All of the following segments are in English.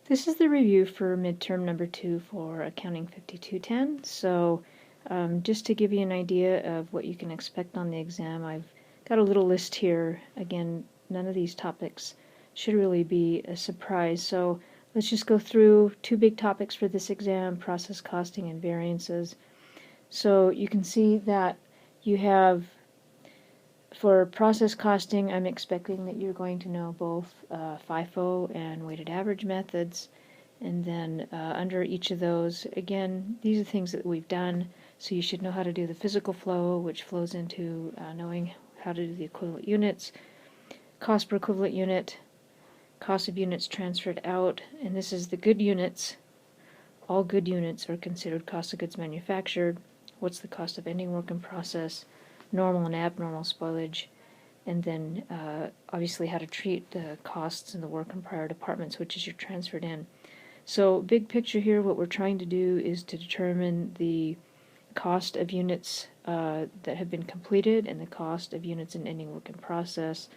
This is the review for midterm number 2 for Accounting 5210. So just to give you an idea of what you can expect on the exam, I've got a little list here. Again, none of these topics should really be a surprise. So let's just go through two big topics for this exam, process costing and variances. So you can see that you have, for process costing, I'm expecting that you're going to know both FIFO and weighted average methods. And then under each of those, again, these are things that we've done, so you should know how to do the physical flow, which flows into knowing how to do the equivalent units, cost per equivalent unit, cost of units transferred out, and this is the good units. All good units are considered cost of goods manufactured. What's the cost of ending work in process, normal and abnormal spoilage, and then obviously how to treat the costs in the work in prior departments, which is your transferred in. So big picture here, what we're trying to do is to determine the cost of units that have been completed and the cost of units in ending work in process,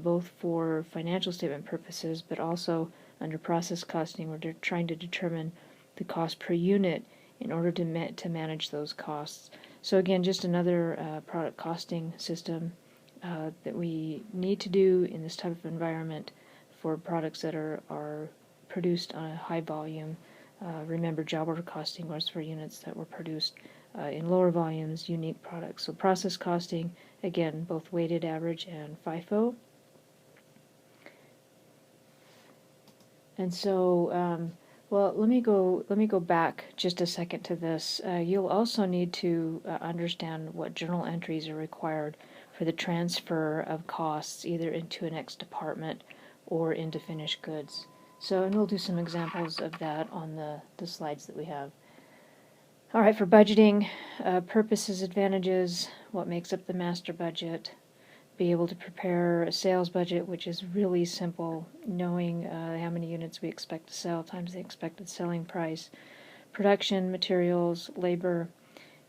both for financial statement purposes, but also under process costing, we're trying to determine the cost per unit in order to manage those costs. So again, just another product costing system that we need to do in this type of environment for products that are produced on a high volume. Remember, job order costing was for units that were produced in lower volumes, unique products. So process costing, again, both weighted average and FIFO. And so, well, let me go back just a second to this. You'll also need to understand what journal entries are required for the transfer of costs either into an X department or into finished goods. So, and we'll do some examples of that on the slides that we have. All right, for budgeting, purposes, advantages, what makes up the master budget, be able to prepare a sales budget, which is really simple, knowing how many units we expect to sell times the expected selling price, production, materials, labor,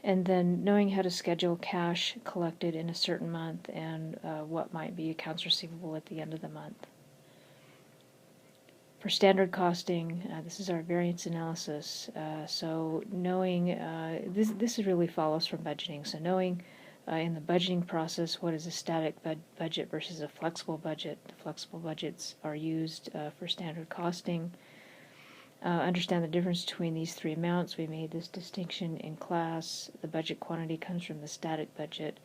and then knowing how to schedule cash collected in a certain month and what might be accounts receivable at the end of the month. For standard costing, this is our variance analysis. So knowing, this really follows from budgeting. So knowing in the budgeting process what is a static budget versus a flexible budget. The flexible budgets are used for standard costing. Understand the difference between these three amounts. We made this distinction in class. The budget quantity comes from the static budget.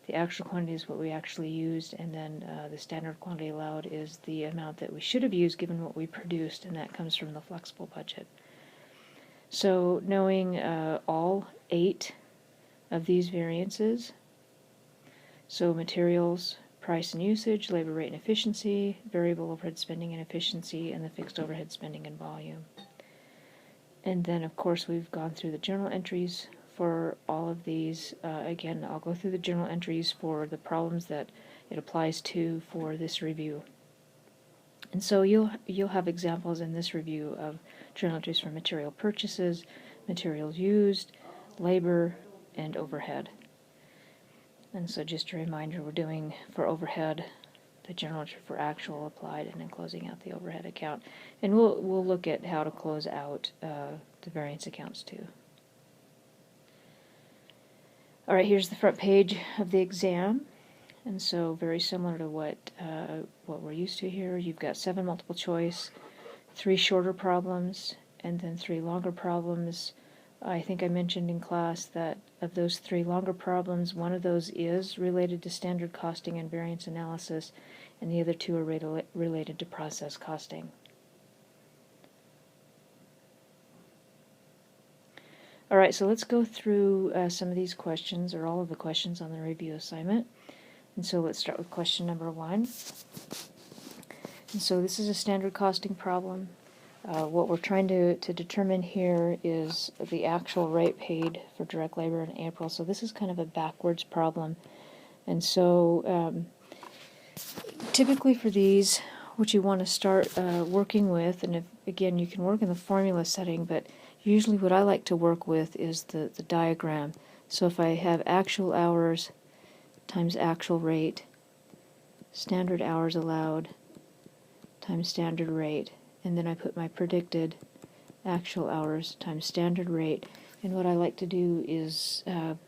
The actual quantity is what we actually used, and then the standard quantity allowed is the amount that we should have used given what we produced, and that comes from the flexible budget. So knowing all 8 of these variances, so materials, price and usage, labor rate and efficiency, variable overhead spending and efficiency, and the fixed overhead spending and volume. And then of course we've gone through the journal entries for all of these. Again, I'll go through the journal entries for the problems that it applies to for this review. And so you'll have examples in this review of journal entries for material purchases, materials used, labor, and overhead. And so just a reminder, we're doing for overhead the journal entry for actual applied and then closing out the overhead account. And we'll look at how to close out the variance accounts too. All right, here's the front page of the exam, and so very similar to what we're used to here. You've got 7 multiple choice, 3 shorter problems, and then 3 longer problems. I think I mentioned in class that of those 3 longer problems, one of those is related to standard costing and variance analysis, and the other 2 are related to process costing. All right, so let's go through some of these questions, or all of the questions on the review assignment. And so let's start with question number 1. And so this is a standard costing problem. What we're trying to determine here is the actual rate paid for direct labor in April. So this is kind of a backwards problem. And so typically for these, what you want to start working with, and if, again, you can work in the formula setting, but usually what I like to work with is the diagram. So if I have actual hours times actual rate, standard hours allowed times standard rate, and then I put my predicted actual hours times standard rate. And what I like to do is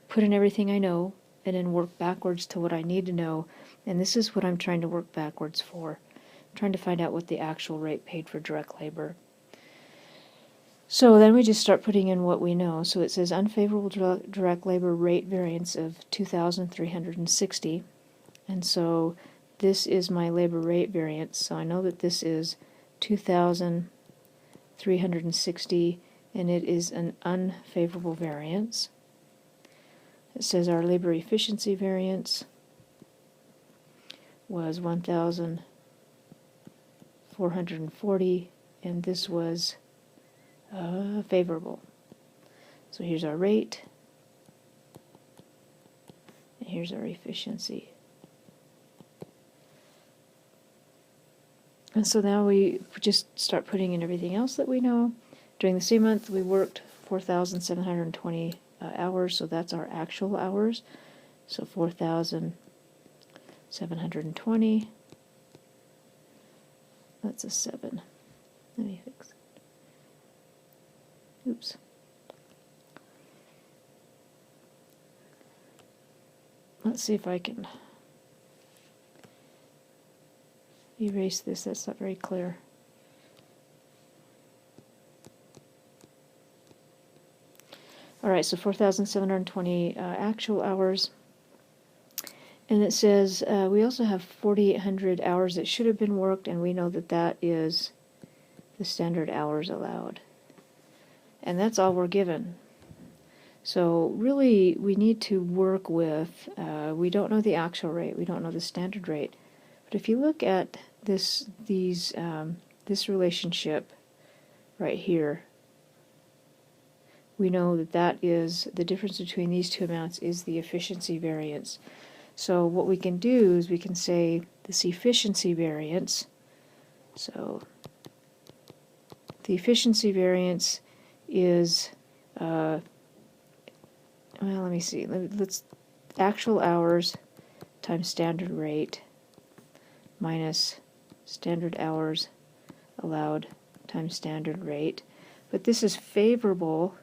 put in everything I know and then work backwards to what I need to know. And this is what I'm trying to work backwards for. I'm trying to find out what the actual rate paid for direct labor. So then we just start putting in what we know. So it says unfavorable direct labor rate variance of 2,360. And so this is my labor rate variance. So I know that this is 2,360, and it is an unfavorable variance. It says our labor efficiency variance was 1,440, and this was favorable. So here's our rate, and here's our efficiency. And so now we just start putting in everything else that we know. During the same month, we worked 4,720 hours, so that's our actual hours. So 4,720. That's a 7. Let me fix it. Oops. Let's see if I can erase this. That's not very clear. Alright, so 4,720 actual hours. And it says we also have 4,800 hours that should have been worked, and we know that that is the standard hours allowed. And that's all we're given. So really we need to work with, we don't know the actual rate, we don't know the standard rate. But if you look at this relationship right here, we know that that is the difference between these two amounts is the efficiency variance. So what we can do is we can say this efficiency variance. So the efficiency variance is well, let me see. Let's actual hours times standard rate minus standard hours allowed times standard rate. But this is favorable.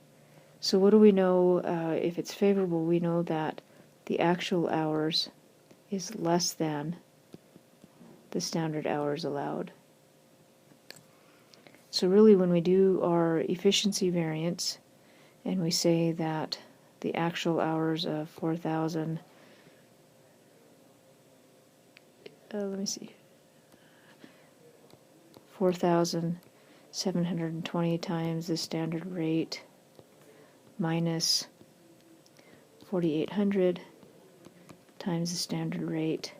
So what do we know? If it's favorable, we know that the actual hours is less than the standard hours allowed. So really when we do our efficiency variance and we say that the actual hours of 4,000, let me see, 4,720 times the standard rate minus 4,800 times the standard rate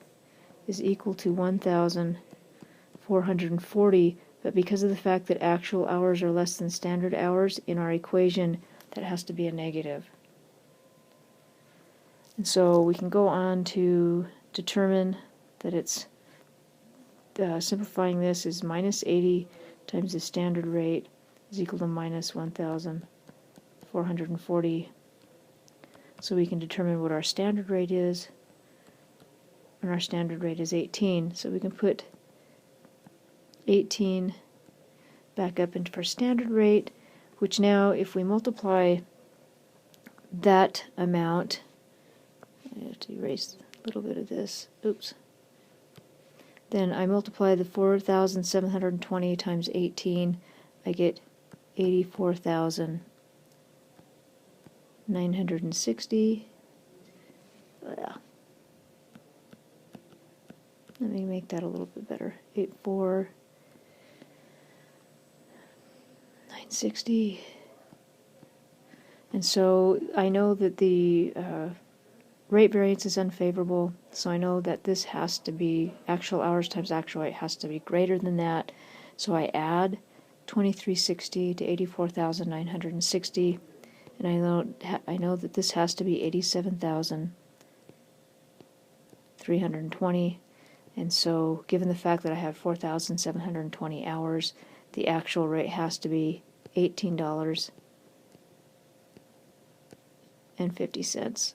is equal to 1,440, but because of the fact that actual hours are less than standard hours, in our equation that has to be a negative. And so we can go on to determine that it's, simplifying this is minus 80 times the standard rate is equal to minus 1,440. So we can determine what our standard rate is, and our standard rate is 18. So we can put 18 back up into our standard rate, which now if we multiply that amount, I have to erase a little bit of this, oops. Then I multiply the 4,720 times 18, I get 84,960. Let me make that a little bit better. 84,960. And so I know that the rate variance is unfavorable, so I know that this has to be actual hours times actual rate has to be greater than that. So I add 2,360 to 84,960, and I know that this has to be 87,320. And so given the fact that I have 4,720 hours, the actual rate has to be $18.50.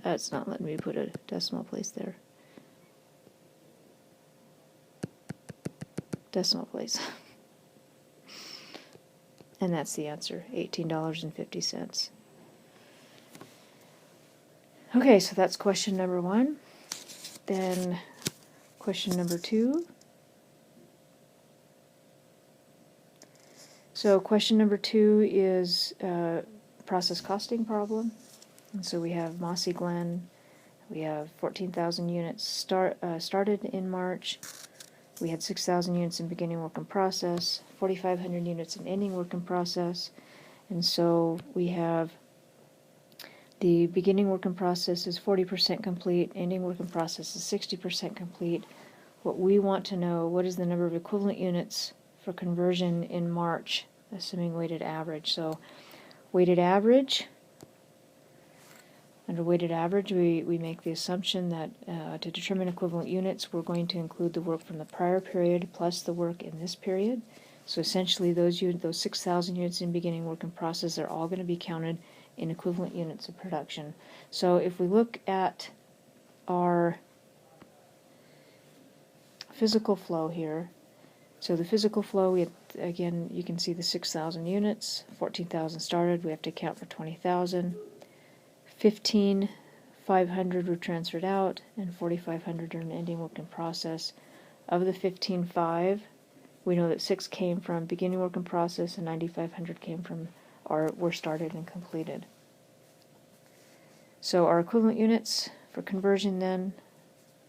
That's not letting me put a decimal place there. decimal place. And that's the answer, $18.50. Okay, so that's question number 1. Then question number 2. So question number 2 is a process costing problem. And so we have Mossy Glen. We have 14,000 units started in March. We had 6,000 units in beginning work in process, 4,500 units in ending work in process. And so we have the beginning work in process is 40% complete, ending work in process is 60% complete. What we want to know, what is the number of equivalent units for conversion in March, assuming weighted average. So weighted average, under weighted average we make the assumption that to determine equivalent units we're going to include the work from the prior period plus the work in this period. So essentially those 6,000 units in beginning work in process are all going to be counted in equivalent units of production. So if we look at our physical flow here, so the physical flow, again, you can see the 6,000 units, 14,000 started, we have to account for 20,000. 15,500 were transferred out, and 4,500 are in ending work in process. Of the 15,500, we know that 6 came from beginning work in process, and 9,500 came from were started and completed. So our equivalent units for conversion then,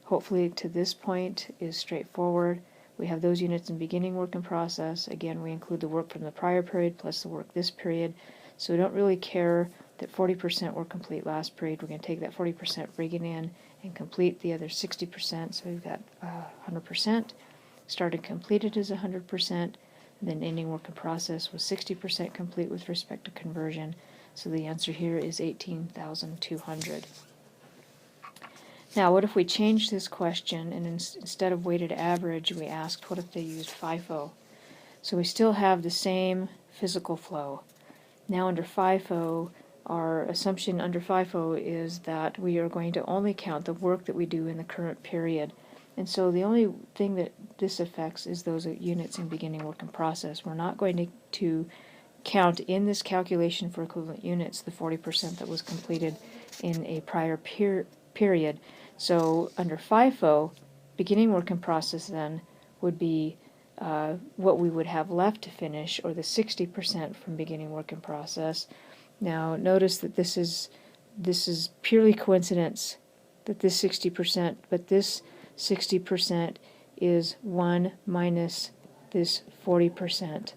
hopefully to this point, is straightforward. We have those units in beginning work in process. Again, we include the work from the prior period plus the work this period. So we don't really care that 40% were complete last period. We're going to take that 40%, bring it in, and complete the other 60%. So we've got 100%. Started completed is 100%. And then ending work in process was 60% complete with respect to conversion. So the answer here is 18,200. Now, what if we change this question and instead of weighted average, we asked what if they used FIFO? So we still have the same physical flow. Now under FIFO, our assumption under FIFO is that we are going to only count the work that we do in the current period. And so the only thing that this affects is those units in beginning work in process. We're not going to count in this calculation for equivalent units the 40% that was completed in a prior period. So under FIFO, beginning work in process then would be what we would have left to finish, or the 60% from beginning work in process. Now notice that this is purely coincidence that this 60%, but this 60% is 1 minus this 40%.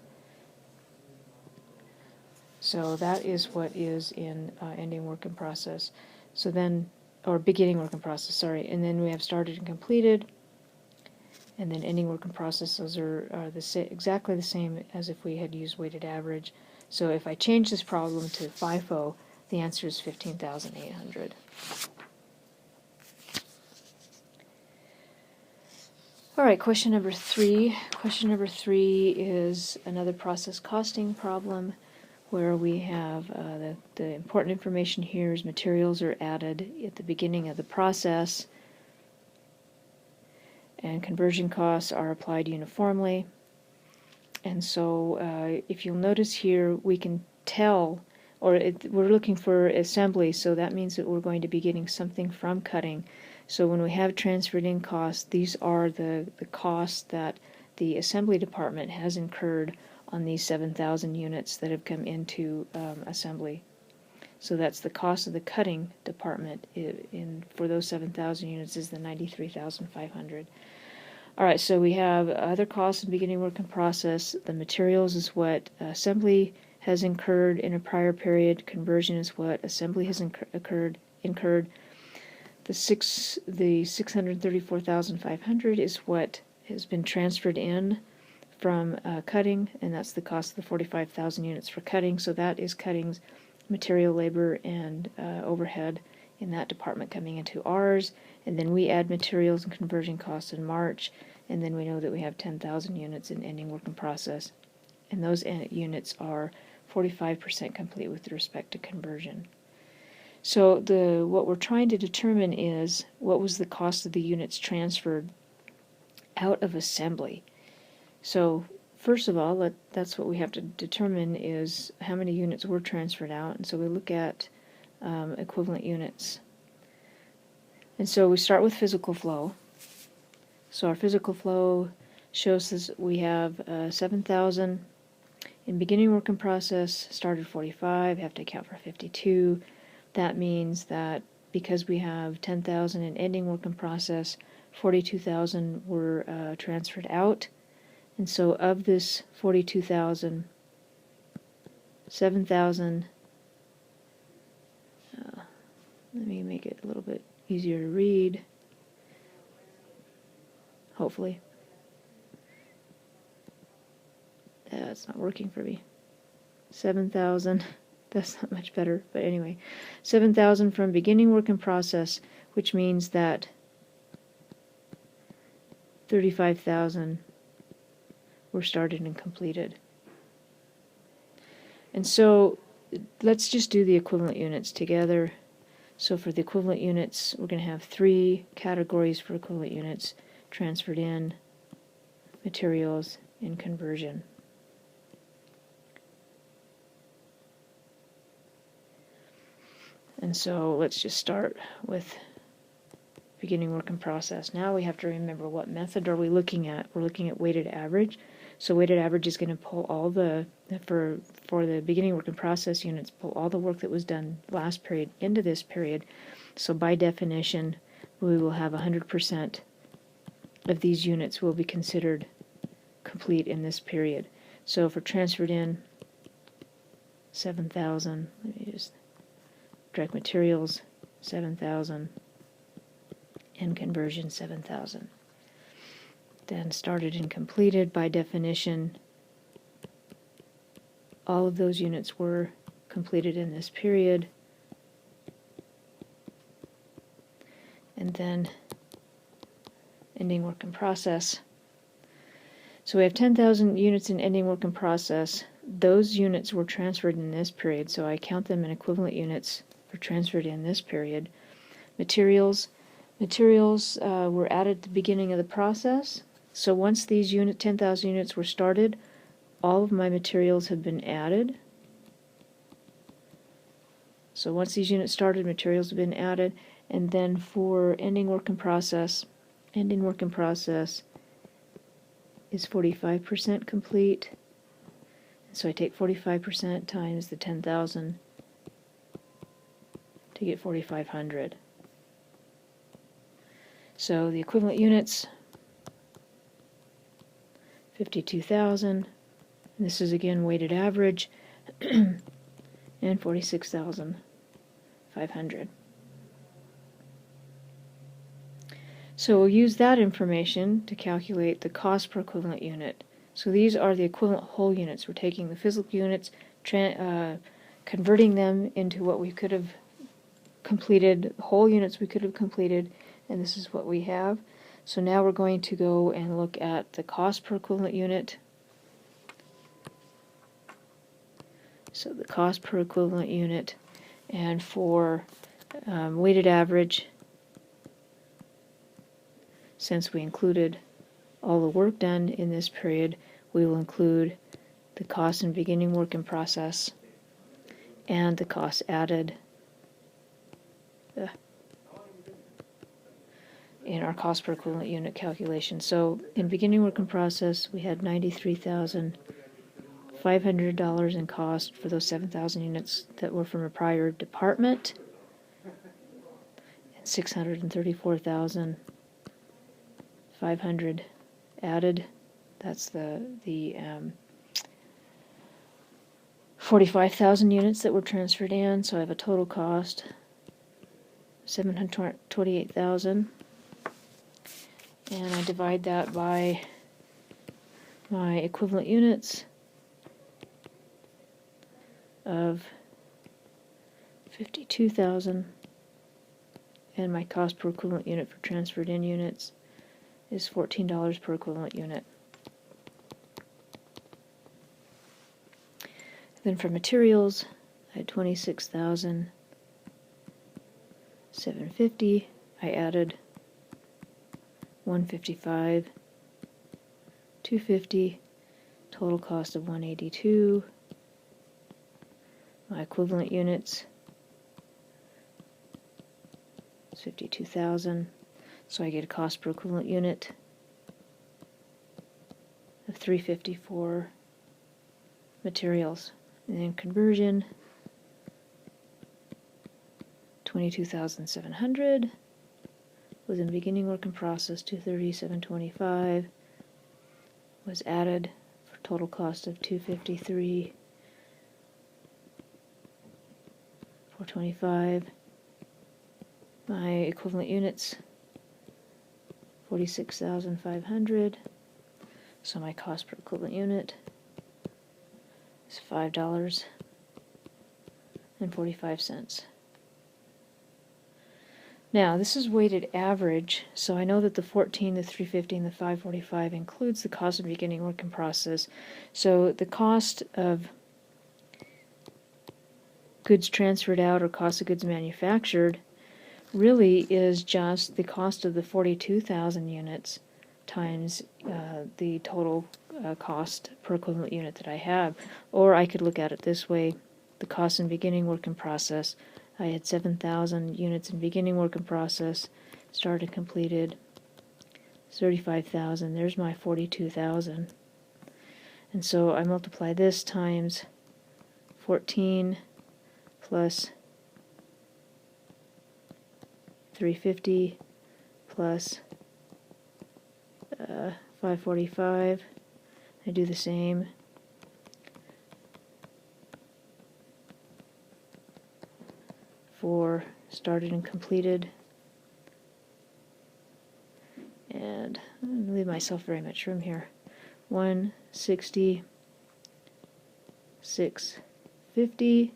So that is what is in ending work in process. So then, or beginning work in process, sorry. And then we have started and completed, and then ending work in process. Those are exactly the same as if we had used weighted average. So if I change this problem to FIFO, the answer is 15,800. All right, question number 3. Question number 3 is another process costing problem where we have the important information here is materials are added at the beginning of the process and conversion costs are applied uniformly. And so if you'll notice here, we can tell, we're looking for assembly, so that means that we're going to be getting something from cutting. So when we have transferred in costs, these are the costs that the assembly department has incurred on these 7,000 units that have come into assembly. So that's the cost of the cutting department for those 7,000 units is the 93,500. All right, so we have other costs in beginning work in process. The materials is what assembly has incurred in a prior period. Conversion is what assembly has incurred. The 634,500 is what has been transferred in from cutting, and that's the cost of the 45,000 units for cutting. So that is cutting's material, labor, and overhead in that department coming into ours. And then we add materials and conversion costs in March, and then we know that we have 10,000 units in ending work in process. And those units are 45% complete with respect to conversion. So what we're trying to determine is what was the cost of the units transferred out of assembly. So first of all, that's what we have to determine is how many units were transferred out. And so we look at equivalent units. And so we start with physical flow. So our physical flow shows us we have 7,000 in beginning work in process, started 45, have to account for 52. That means that because we have 10,000 in ending work in process, 42,000 were transferred out. And so of this 42,000, 7,000, let me make it a little bit easier to read, hopefully. It's not working for me. 7,000, that's not much better, but anyway. 7,000 from beginning work in process, which means that 35,000 were started and completed. And so let's just do the equivalent units together. So for the equivalent units, we're going to have 3 categories for equivalent units: transferred in, materials, and conversion. And so let's just start with beginning work in process. Now we have to remember what method are we looking at. We're looking at weighted average. So weighted average is going to pull all the, for the beginning work in process units, pull all the work that was done last period into this period. So by definition, we will have 100% of these units will be considered complete in this period. So for transferred in, 7,000, let me just direct materials, 7,000, and conversion, 7,000. Then started and completed, by definition, all of those units were completed in this period. And then ending work in process. So we have 10,000 units in ending work in process. Those units were transferred in this period, so I count them in equivalent units for transferred in this period. Materials were added at the beginning of the process. So once these 10,000 units were started, all of my materials have been added. So once these units started, materials have been added. And then for ending work in process is 45% complete. So I take 45% times the 10,000 to get 4,500. So the equivalent units, 52,000, and this is again weighted average, and 46,500. So we'll use that information to calculate the cost per equivalent unit. So these are the equivalent whole units. We're taking the physical units, converting them into what we could have completed, whole units we could have completed, and this is what we have. So now we're going to go and look at the cost per equivalent unit. So the cost per equivalent unit, and for weighted average, since we included all the work done in this period, we will include the cost in beginning work in process and the cost added in our cost per equivalent unit calculation. So in beginning work in process, we had $93,500 in cost for those 7,000 units that were from a prior department, and 634,500 added. That's the 45,000 units that were transferred in. So I have a total cost 728,000. And I divide that by my equivalent units of 52,000, and my cost per equivalent unit for transferred in units is $14 per equivalent unit. Then for materials, I had 26,750. I added 155 250, total cost of 182. My equivalent units is 52,000. So I get a cost per equivalent unit of 350 for materials. And then conversion, 22,700 was in beginning work in process. 237.25 was added for total cost of 253. 425. My equivalent units, 46,500. So my cost per equivalent unit is $5.45. Now, this is weighted average, so I know that the 14, the 350, and the 545 includes the cost of beginning work in process. So the cost of goods transferred out or cost of goods manufactured really is just the cost of the 42,000 units times the total cost per equivalent unit that I have. Or I could look at it this way: the cost in beginning work in process. I had 7,000 units in beginning work in process, started completed, 35,000. There's my 42,000. And so I multiply this times 14 plus 350 plus 545. I do the same. For started and completed. And I'm going to leave myself very much room here. 160, 650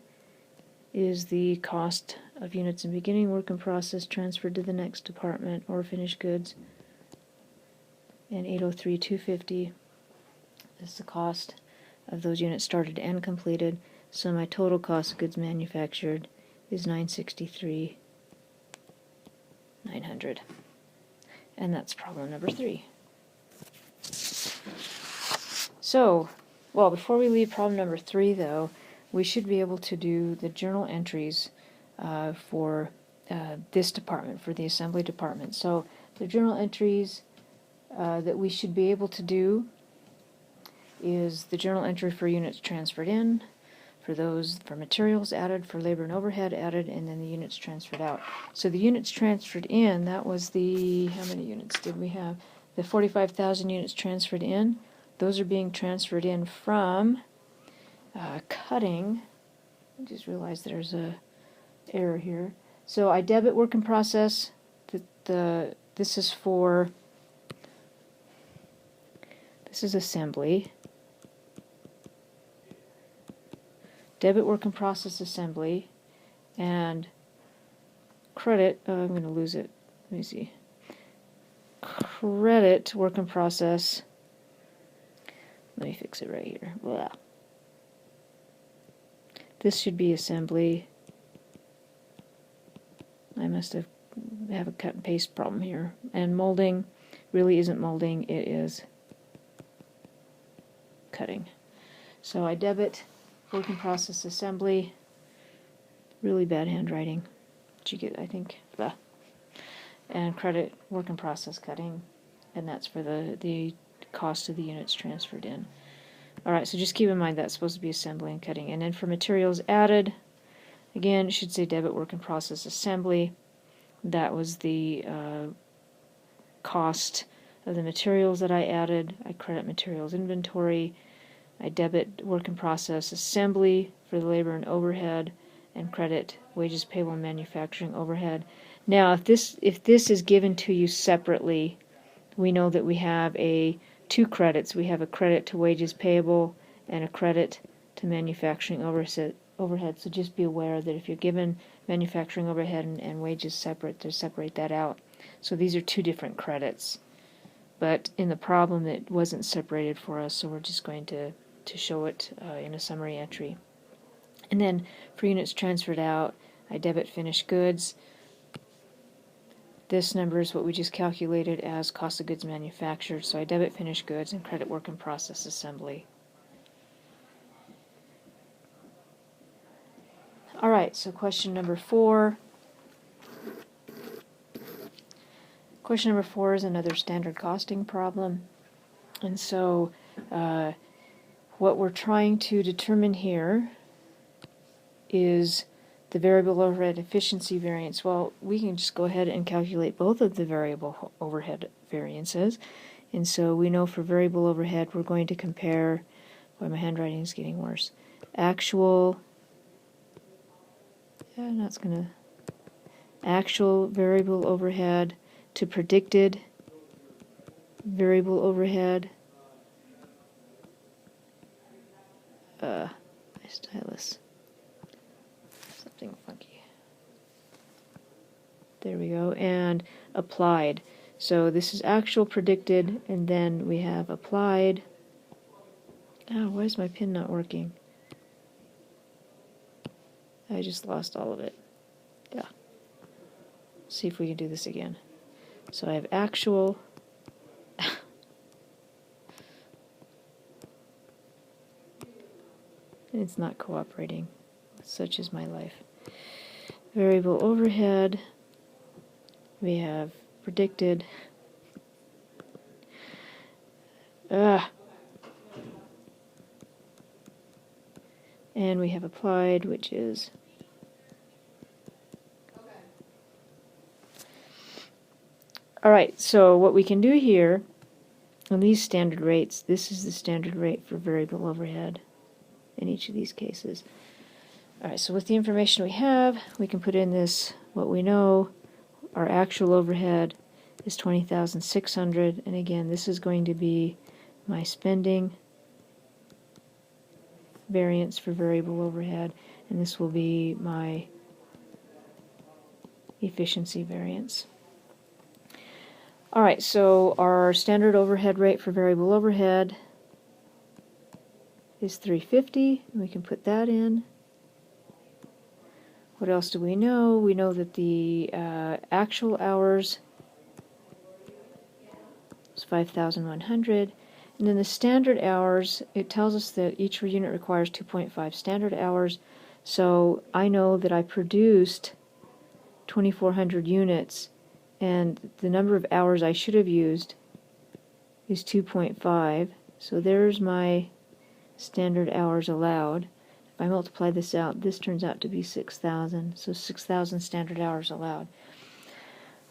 is the cost of units in beginning work in process transferred to the next department or finished goods. And 803, 250 is the cost of those units started and completed. So my total cost of goods manufactured is 963, 900. And that's problem number 3. So, well, before we leave problem number 3, though, we should be able to do the journal entries for this department, for the assembly department. So the journal entries that we should be able to do is the journal entry for units transferred in, for materials added, for labor and overhead added, and then the units transferred out. So the units transferred in, that was the, how many units did we have? The 45,000 units transferred in. Those are being transferred in from cutting. I just realized there's a error here. So I debit work in process. This is for, this is assembly. Debit work in process assembly, and credit, I'm going to lose it, let me see, credit work in process, let me fix it right here. Blah. This should be assembly. I must have a cut and paste problem here. And molding really isn't molding, it is cutting. So I debit work in process assembly, really bad handwriting, but you get, I think, blah. And credit work in process cutting, and that's for the cost of the units transferred in. Alright, so just keep in mind that's supposed to be assembly and cutting. And then for materials added, again, it should say debit work in process assembly. That was the cost of the materials that I added. I credit materials inventory. I debit work in process assembly for the labor and overhead, and credit wages payable and manufacturing overhead. Now, if this is given to you separately, we know that we have two credits. We have a credit to wages payable and a credit to manufacturing overhead. So just be aware that if you're given manufacturing overhead and wages separate, to separate that out. So these are two different credits. But in the problem, it wasn't separated for us, so we're just going to show it in a summary entry. And then for units transferred out, I debit finished goods. this number is what we just calculated as cost of goods manufactured. So I debit finished goods and credit work in process assembly. All right, so question number 4. Question number 4 is another standard costing problem. And so what we're trying to determine here is the variable overhead efficiency variance. Well, we can just go ahead and calculate both of the variable overhead variances. And so we know for variable overhead we're going to compare, boy, my handwriting is getting worse, actual variable overhead to predicted variable overhead. My stylus. Something funky. There we go. And applied. So this is actual predicted, and then we have applied. Oh, why is my pen not working? I just lost all of it. Yeah. See if we can do this again. So I have actual. It's not cooperating. Such is my life. Variable overhead. We have predicted. And we have applied, which is alright, so what we can do here on these standard rates, this is the standard rate for variable overhead in each of these cases. Alright, so with the information we have, we can put in this, what we know, our actual overhead is $20,600, and again, this is going to be my spending variance for variable overhead, and this will be my efficiency variance. Alright, so our standard overhead rate for variable overhead is $350, and we can put that in. What else do we know? We know that the actual hours is 5,100, and then the standard hours, it tells us that each unit requires 2.5 standard hours, so I know that I produced 2,400 units, and the number of hours I should have used is 2.5, so there's my standard hours allowed. If I multiply this out, this turns out to be 6,000, so 6,000 standard hours allowed.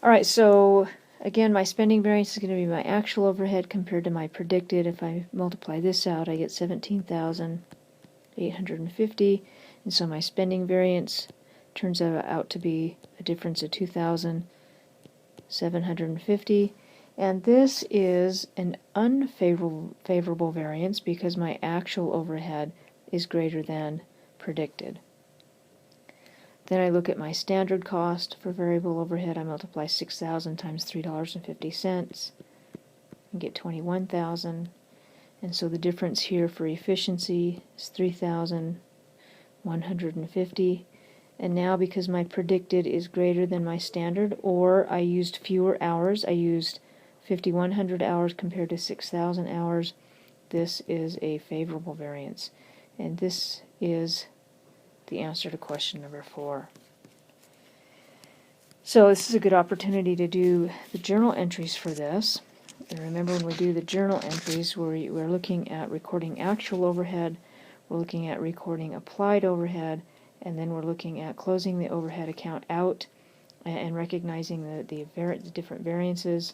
Alright, so again, my spending variance is going to be my actual overhead compared to my predicted. If I multiply this out, I get 17,850, and so my spending variance turns out to be a difference of 2,750, and this is an unfavorable variance because my actual overhead is greater than predicted. Then I look at my standard cost for variable overhead. I multiply 6,000 times $3.50 and get 21,000. And so the difference here for efficiency is 3,150. And now because my predicted is greater than my standard, or I used fewer hours, I used 5,100 hours compared to 6,000 hours, this is a favorable variance. And this is the answer to question number 4. So this is a good opportunity to do the journal entries for this. And remember, when we do the journal entries, we're looking at recording actual overhead, we're looking at recording applied overhead, and then we're looking at closing the overhead account out and recognizing the different variances,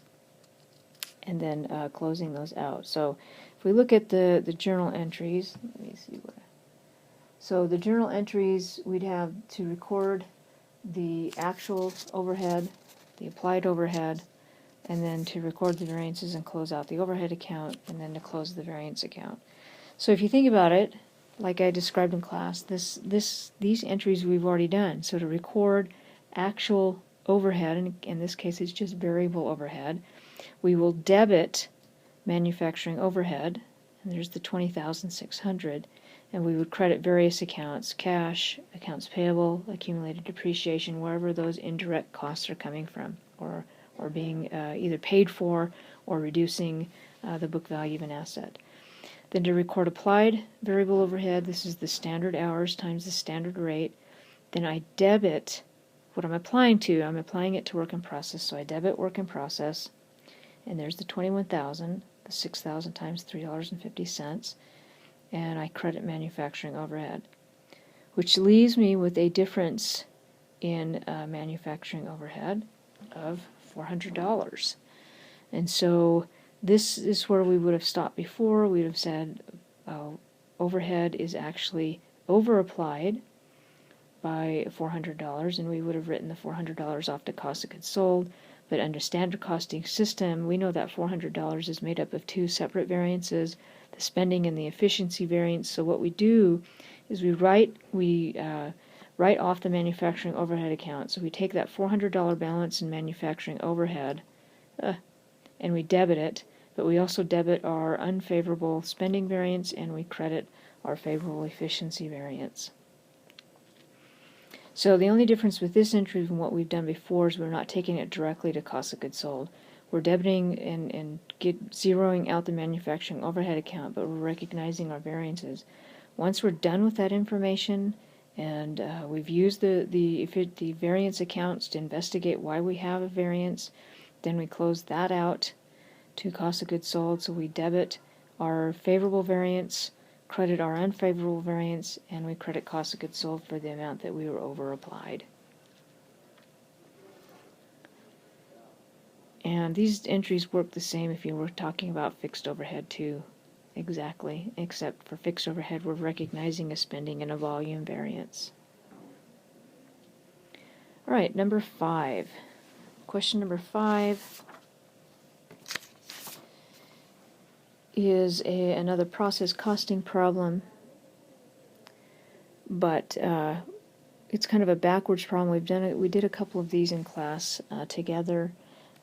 and then closing those out. So if we look at the journal entries, let me see what. So the journal entries, we'd have to record the actual overhead, the applied overhead, and then to record the variances and close out the overhead account, and then to close the variance account. So if you think about it, like I described in class, these entries we've already done. So to record actual overhead, and in this case it's just variable overhead, we will debit manufacturing overhead, and there's the 20,600, and we would credit various accounts, cash, accounts payable, accumulated depreciation, wherever those indirect costs are coming from, or or being either paid for or reducing the book value of an asset. Then to record applied variable overhead, this is the standard hours times the standard rate. Then I debit what I'm applying to. I'm applying it to work in process, so I debit work in process, and there's the 21,000, the 6,000 times $3.50, and I credit manufacturing overhead, which leaves me with a difference in manufacturing overhead of $400. And so this is where we would have stopped before. We would have said overhead is actually over-applied by $400, and we would have written the $400 off to cost of goods sold. But under standard costing system, we know that $400 is made up of two separate variances, the spending and the efficiency variance. So what we do is we write off the manufacturing overhead account. So we take that $400 balance in manufacturing overhead, and we debit it, but we also debit our unfavorable spending variance, and we credit our favorable efficiency variance. So the only difference with this entry from what we've done before is we're not taking it directly to cost of goods sold. We're debiting and zeroing out the manufacturing overhead account, but we're recognizing our variances. Once we're done with that information, and we've used the variance accounts to investigate why we have a variance, then we close that out to cost of goods sold. So we debit our favorable variance, credit our unfavorable variance, and we credit cost of goods sold for the amount that we were over applied. And these entries work the same if you were talking about fixed overhead too, exactly, except for fixed overhead we're recognizing a spending and a volume variance. All right, number 5. Question number 5 is another process costing problem, but it's kind of a backwards problem. We did a couple of these in class together,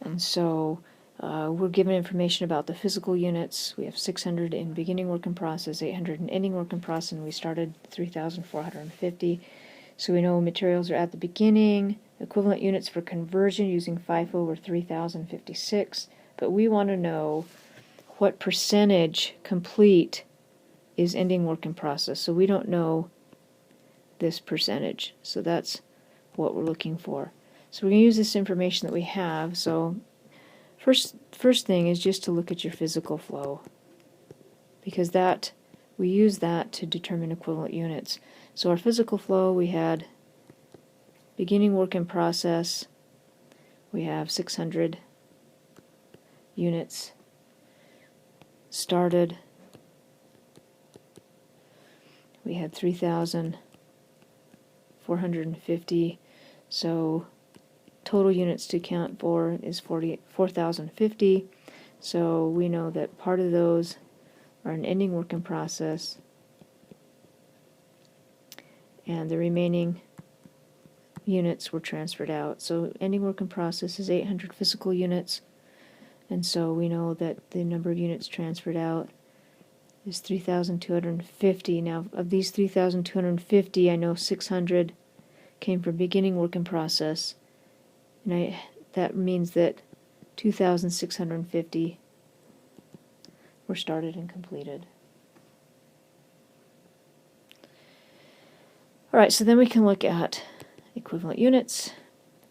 and so we're given information about the physical units. We have 600 in beginning work in process, 800 in ending work in process, and we started 3,450. So we know materials are at the beginning. Equivalent units for conversion using FIFO were 3,056, but we want to know what percentage complete is ending work in process. So we don't know this percentage. So that's what we're looking for. So we're going to use this information that we have. So first thing is just to look at your physical flow, because we use that to determine equivalent units. So our physical flow, we had beginning work in process, we have 600 units started, we had 3,450, so total units to count for is 4,050, so we know that part of those are an ending work in process, and the remaining units were transferred out. So ending work in process is 800 physical units, and so we know that the number of units transferred out is 3,250. Now, of these 3,250, I know 600 came from beginning work in process, and that means that 2,650 were started and completed. All right, so then we can look at equivalent units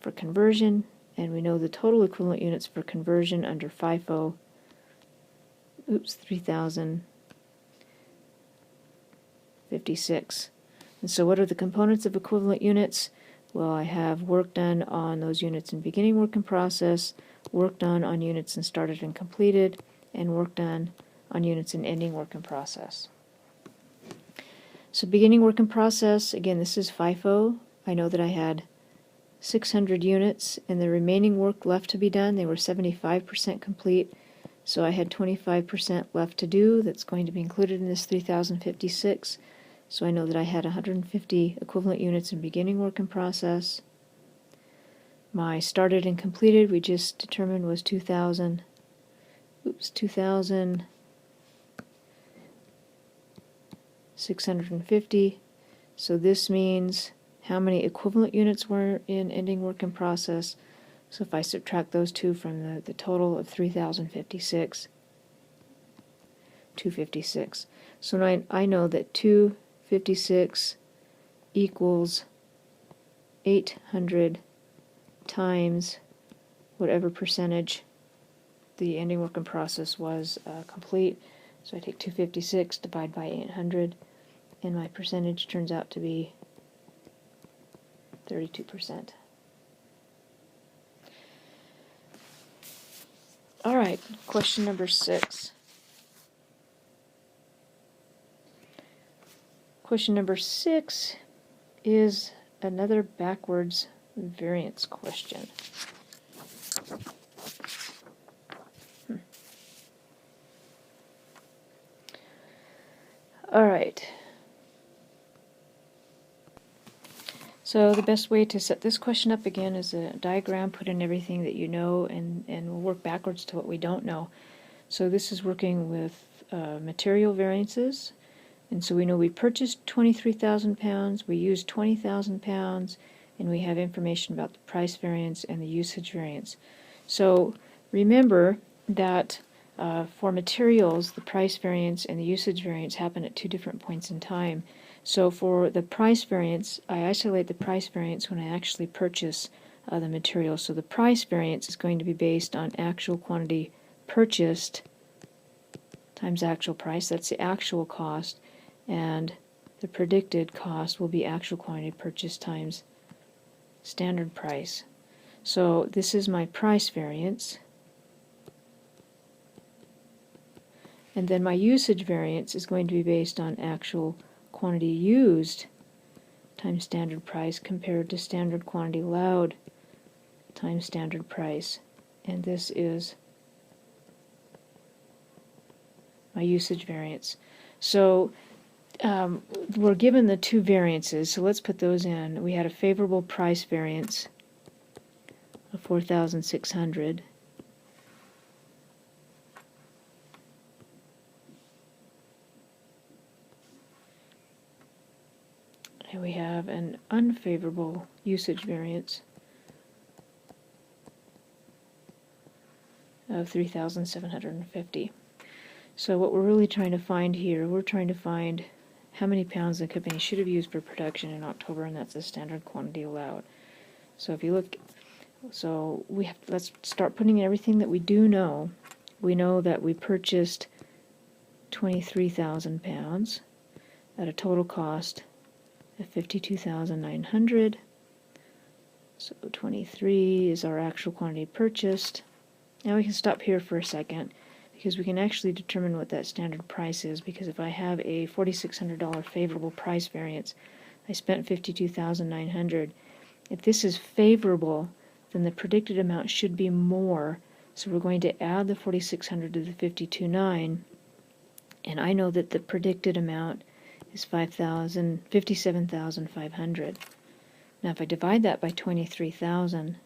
for conversion, and we know the total equivalent units for conversion under FIFO, 3,056. And so what are the components of equivalent units? Well, I have work done on those units in beginning work in process, work done on units in started and completed, and work done on units in ending work in process. So beginning work in process, again, this is FIFO. I know that I had 600 units, and the remaining work left to be done, they were 75% complete, so I had 25% left to do that's going to be included in this 3,056. So I know that I had 150 equivalent units in beginning work in process. My started and completed, we just determined, was 2,650. So this means how many equivalent units were in ending work in process. So if I subtract those two from the total of 3,056, 256. So now I know that 256 equals 800 times whatever percentage the ending work in process was complete. So I take 256, divide by 800, and my percentage turns out to be 32%. All right, question number 6. Question number 6 is another backwards variance question. All right. So the best way to set this question up again is a diagram, put in everything that you know, and we'll work backwards to what we don't know. So this is working with material variances, and so we know we purchased 23,000 pounds, we used 20,000 pounds, and we have information about the price variance and the usage variance. So remember that for materials, the price variance and the usage variance happen at two different points in time. So for the price variance, I isolate the price variance when I actually purchase the material. So the price variance is going to be based on actual quantity purchased times actual price. That's the actual cost. And the predicted cost will be actual quantity purchased times standard price. So this is my price variance. And then my usage variance is going to be based on actual quantity used times standard price compared to standard quantity allowed times standard price. And this is my usage variance. So we're given the two variances, so let's put those in. We had a favorable price variance of 4,600. And we have an unfavorable usage variance of 3,750. So what we're really trying to find here, we're trying to find how many pounds the company should have used for production in October, and that's the standard quantity allowed. So if you look, so we have, let's start putting in everything that we do know. We know that we purchased 23,000 pounds at a total cost of 52,900. So 23 is our actual quantity purchased. Now we can stop here for a second, because we can actually determine what that standard price is, because if I have a $4,600 favorable price variance, I spent 52,900. If this is favorable, then the predicted amount should be more, so we're going to add the 4,600 to the 52,900, and I know that the predicted amount is 57,500. Now if I divide that by 23,000,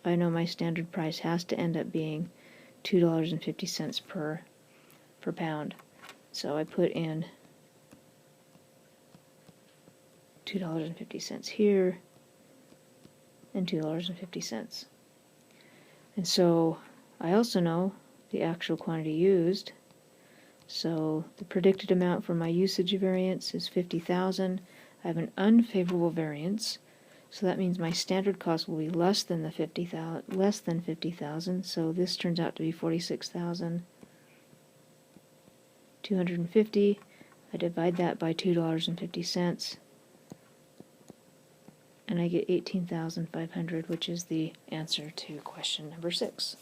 I know my standard price has to end up being $2.50 per pound. So I put in $2.50 here and $2.50. And so I also know the actual quantity used. So the predicted amount for my usage variance is 50,000. I have an unfavorable variance, so that means my standard cost will be less than the 50,000. So this turns out to be 46,250. I divide that by $2.50, and I get 18,500, which is the answer to question number 6.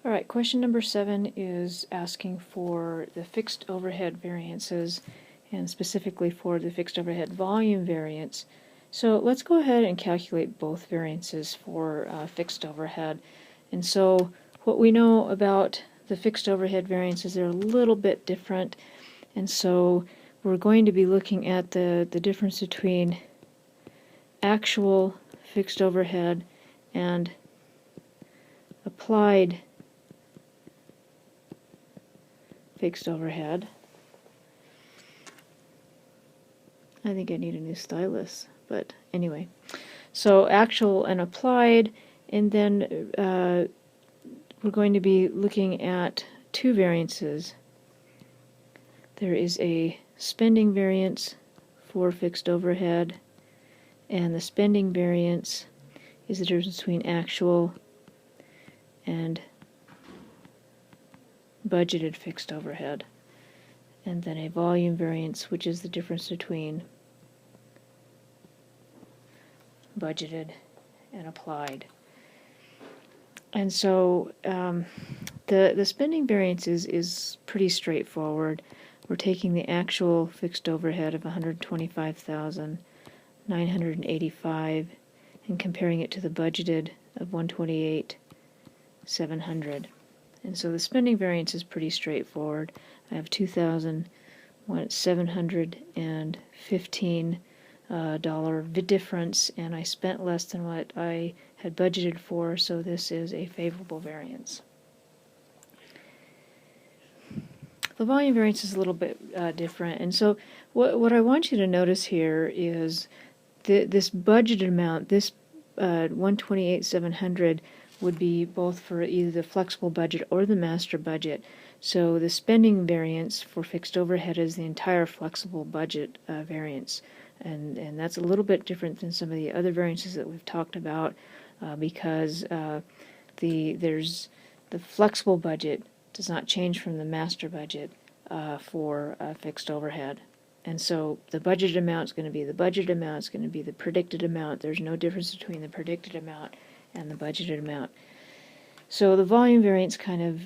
All right, question number 7 is asking for the fixed overhead variances, and specifically for the fixed overhead volume variance. So let's go ahead and calculate both variances for fixed overhead. And so what we know about the fixed overhead variances, they're a little bit different, and so we're going to be looking at the difference between actual fixed overhead and applied fixed overhead. I think I need a new stylus, but anyway. So actual and applied, and then we're going to be looking at two variances. There is a spending variance for fixed overhead, and the spending variance is the difference between actual and budgeted fixed overhead. And then a volume variance, which is the difference between budgeted and applied. And so the spending variance is pretty straightforward. We're taking the actual fixed overhead of $125,985 and comparing it to the budgeted of $128,700. And so the spending variance is pretty straightforward. I have $2,715 difference, and I spent less than what I had budgeted for, so this is a favorable variance. The volume variance is a little bit different, and so what I want you to notice here is this budgeted amount, this $128,700 would be both for either the flexible budget or the master budget. So the spending variance for fixed overhead is the entire flexible budget variance. And that's a little bit different than some of the other variances that we've talked about because there's the flexible budget does not change from the master budget for fixed overhead. And so the budgeted amount is going to be the budgeted amount, it's going to be the predicted amount. There's no difference between the predicted amount and the budgeted amount. So the volume variance kind of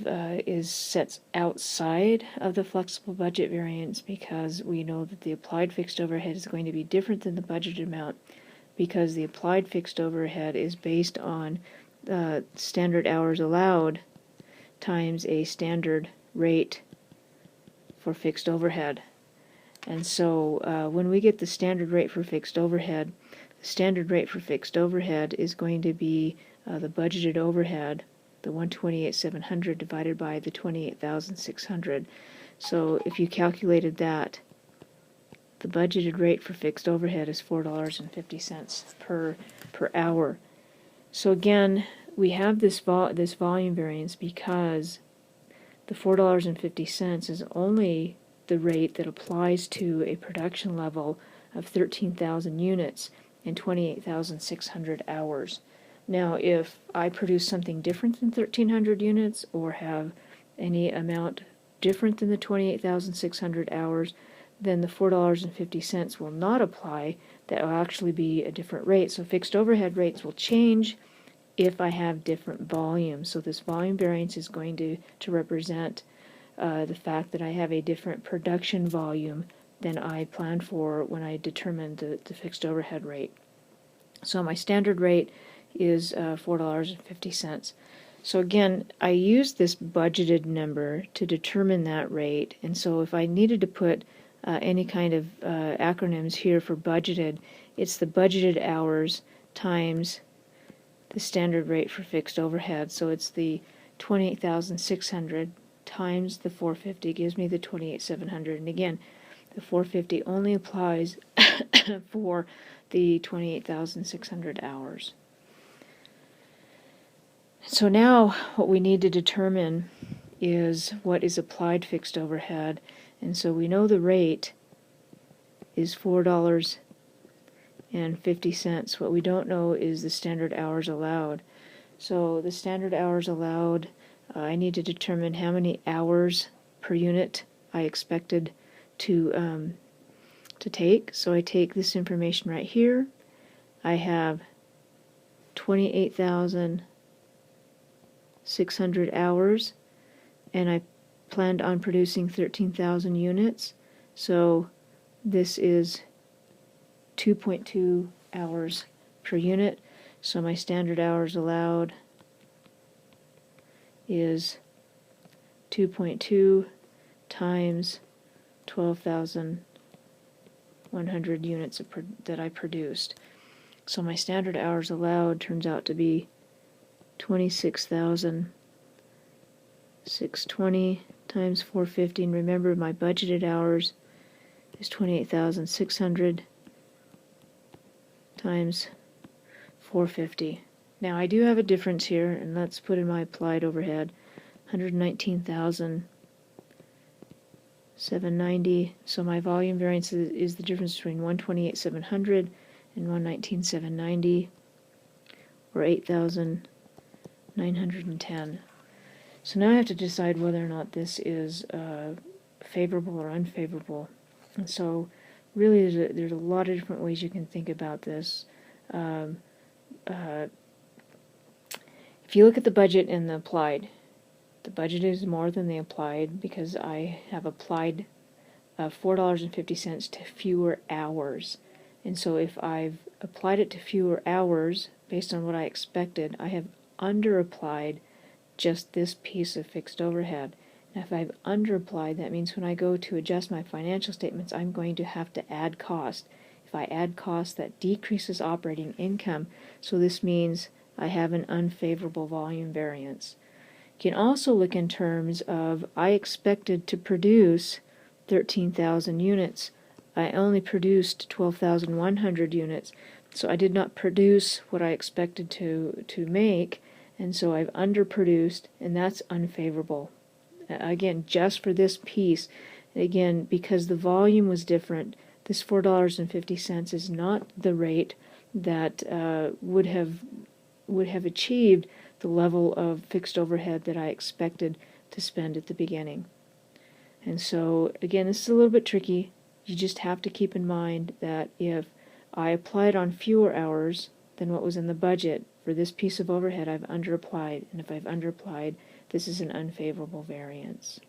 sets outside of the flexible budget variance because we know that the applied fixed overhead is going to be different than the budgeted amount because the applied fixed overhead is based on standard hours allowed times a standard rate for fixed overhead. And so when we get the standard rate for fixed overhead, the standard rate for fixed overhead is going to be the budgeted overhead, the 128,700 divided by the 28,600. So if you calculated that, the budgeted rate for fixed overhead is $4.50 per hour. So again, we have this volume variance because the $4.50 is only the rate that applies to a production level of 13,000 units and 28,600 hours. Now, if I produce something different than 1,300 units or have any amount different than the 28,600 hours, then the $4.50 will not apply. That will actually be a different rate. So fixed overhead rates will change if I have different volumes. So this volume variance is going to represent the fact that I have a different production volume than I planned for when I determined the fixed overhead rate. So my standard rate is $4.50. So again, I used this budgeted number to determine that rate, and so if I needed to put any kind of acronyms here for budgeted, it's the budgeted hours times the standard rate for fixed overhead. So it's the 28,600 times the 450 gives me the 28,700. And again, the 450 only applies for the 28,600 hours. So now what we need to determine is what is applied fixed overhead. And so we know the rate is $4.50. What we don't know is the standard hours allowed. So the standard hours allowed, I need to determine how many hours per unit I expected to take. So I take this information right here. I have 28,600 hours, and I planned on producing 13,000 units. So this is 2.2 hours per unit. So my standard hours allowed is 2.2 times 12,100 units that I produced. So my standard hours allowed turns out to be 26,620 times 450. And remember, my budgeted hours is 28,600 times 450. Now I do have a difference here, and let's put in my applied overhead. 119,790. So my volume variance is the difference between 128,700 and 119,790, or 8,910. So now I have to decide whether or not this is favorable or unfavorable. And so really there's a lot of different ways you can think about this. If you look at the budget and the applied, the budget is more than the applied because I have applied $4.50 to fewer hours. And so if I've applied it to fewer hours based on what I expected, I have underapplied just this piece of fixed overhead. Now if I've underapplied, that means when I go to adjust my financial statements, I'm going to have to add cost. If I add cost, that decreases operating income, so this means I have an unfavorable volume variance. You can also look in terms of I expected to produce 13,000 units. I only produced 12,100 units, so I did not produce what I expected to make, and so I've underproduced, and that's unfavorable. Again, just for this piece, again, because the volume was different, this $4.50 is not the rate that would have achieved the level of fixed overhead that I expected to spend at the beginning. And so, again, this is a little bit tricky. You just have to keep in mind that if I applied on fewer hours than what was in the budget, for this piece of overhead I've underapplied, and if I've underapplied, this is an unfavorable variance.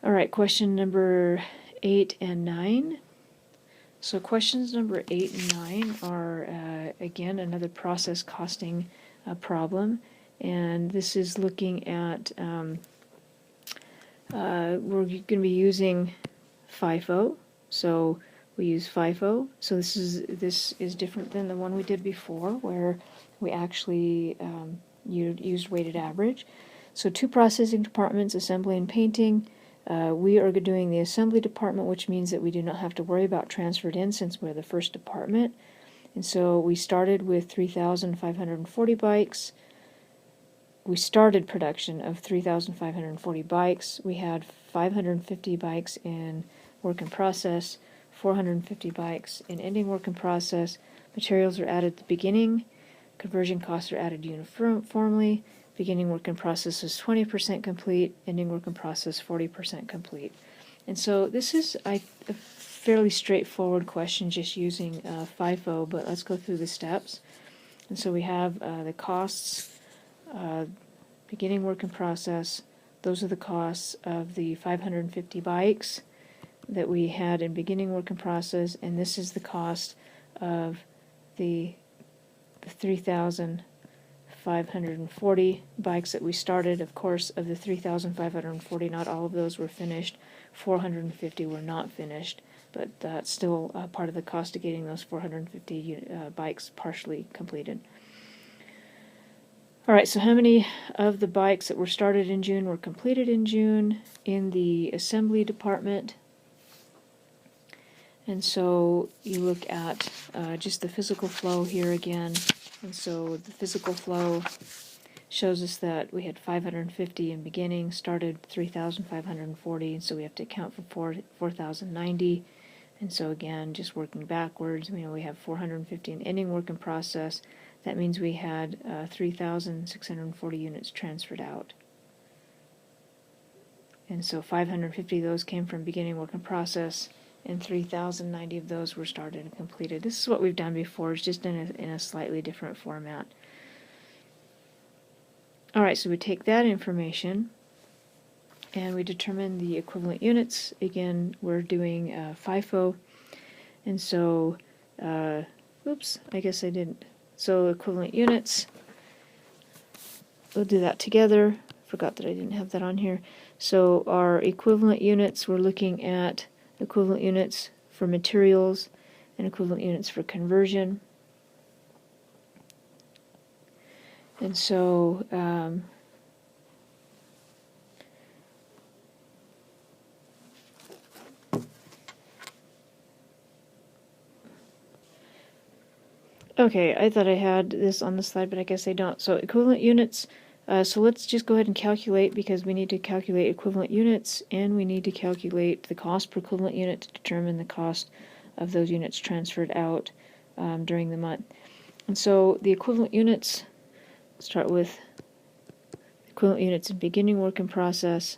All right, question number 8 and 9. So questions number 8 and 9 are, again, another process costing problem, and this is looking at, we're going to be using FIFO, so we use FIFO. So this is different than the one we did before, where we actually used weighted average. So 2 processing departments, assembly and painting. We are doing the assembly department, which means that we do not have to worry about transferred in since we're the first department. And so we started with 3,540 bikes. We started production of 3,540 bikes. We had 550 bikes in work in process, 450 bikes in ending work in process. Materials are added at the beginning. Conversion costs are added uniformly. Beginning work in process is 20% complete, ending work in process 40% complete. And so this is a fairly straightforward question just using FIFO, but let's go through the steps. And so we have the costs, beginning work in process. Those are the costs of the 550 bikes that we had in beginning work in process, and this is the cost of the 3,540 bikes that we started. Of course, of the 3,540, not all of those were finished. 450 were not finished, but that's still part of the cost of getting those 450 bikes partially completed. All right, so how many of the bikes that were started in June were completed in June in the assembly department? And so you look at just the physical flow here again. And so the physical flow shows us that we had 550 in beginning, started 3,540, and so we have to account for 4,090. And so again, just working backwards, we have 450 in ending work in process. That means we had 3,640 units transferred out. And so 550 of those came from beginning work in process, and 3,090 of those were started and completed. This is what we've done before, it's just in a slightly different format. All right, so we take that information and we determine the equivalent units. Again, we're doing FIFO, and so, oops, I guess I didn't. So equivalent units, we'll do that together. Forgot that I didn't have that on here. So our equivalent units, we're looking at equivalent units for materials and equivalent units for conversion. And so Okay, I thought I had this on the slide, but I guess I don't. So equivalent units, so let's just go ahead and calculate, because we need to calculate equivalent units and we need to calculate the cost per equivalent unit to determine the cost of those units transferred out during the month. And so the equivalent units, start with equivalent units in beginning work in process.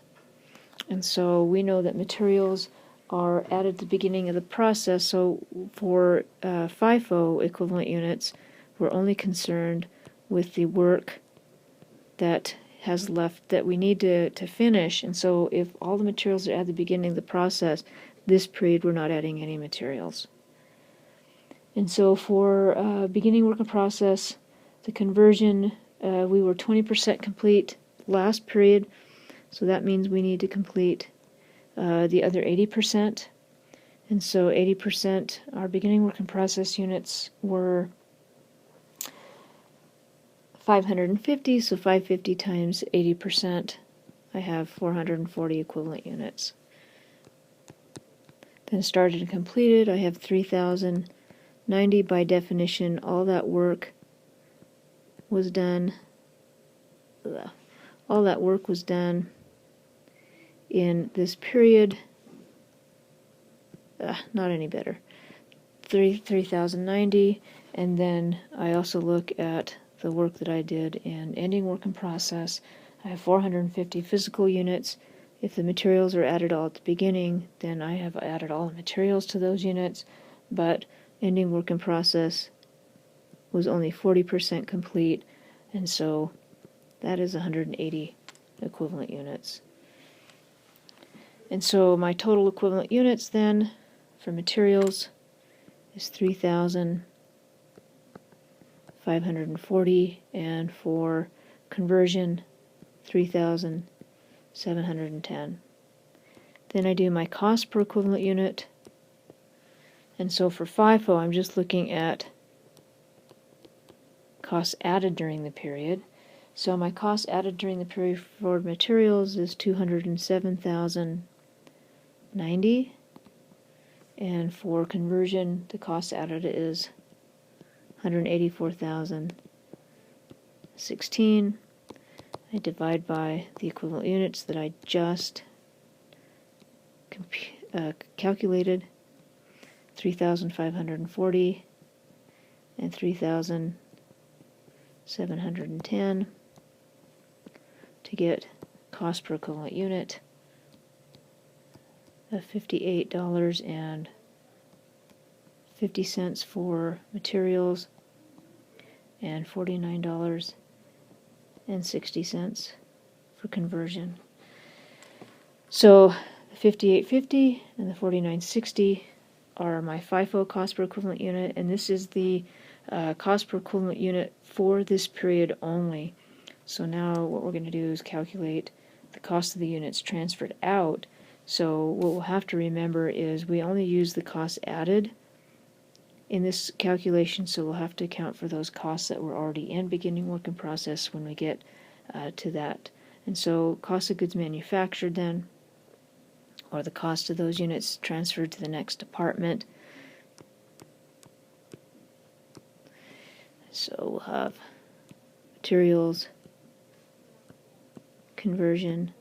And so we know that materials are added at the beginning of the process. So for FIFO equivalent units, we're only concerned with the work that has left that we need to finish. And so if all the materials are at the beginning of the process, this period we're not adding any materials. And so for beginning work in process, the conversion, we were 20% complete last period, so that means we need to complete the other 80%. And so 80%, our beginning work in process units were 550, so 550 times 80%, I have 440 equivalent units. Then started and completed, I have 3,090. By definition, all that work was done. All that work was done in this period. Not any better. 3,090, and then I also look at the work that I did in ending work in process. I have 450 physical units. If the materials are added all at the beginning, then I have added all the materials to those units, but ending work in process was only 40% complete, and so that is 180 equivalent units. And so my total equivalent units then for materials is 3,540, and for conversion 3,710. Then I do my cost per equivalent unit, and so for FIFO I'm just looking at costs added during the period. So my cost added during the period for materials is 207,090, and for conversion the cost added is 184,016. I divide by the equivalent units that I just calculated, 3,540 and 3,710, to get cost per equivalent unit of $58.50 for materials and $49.60 for conversion. So the $58.50 and the $49.60 are my FIFO cost per equivalent unit, and this is the cost per equivalent unit for this period only. So now what we're going to do is calculate the cost of the units transferred out. So what we'll have to remember is we only use the costs added in this calculation, so we'll have to account for those costs that were already in beginning work in process when we get to that. And so cost of goods manufactured then, or the cost of those units transferred to the next department. So we'll have materials, conversion,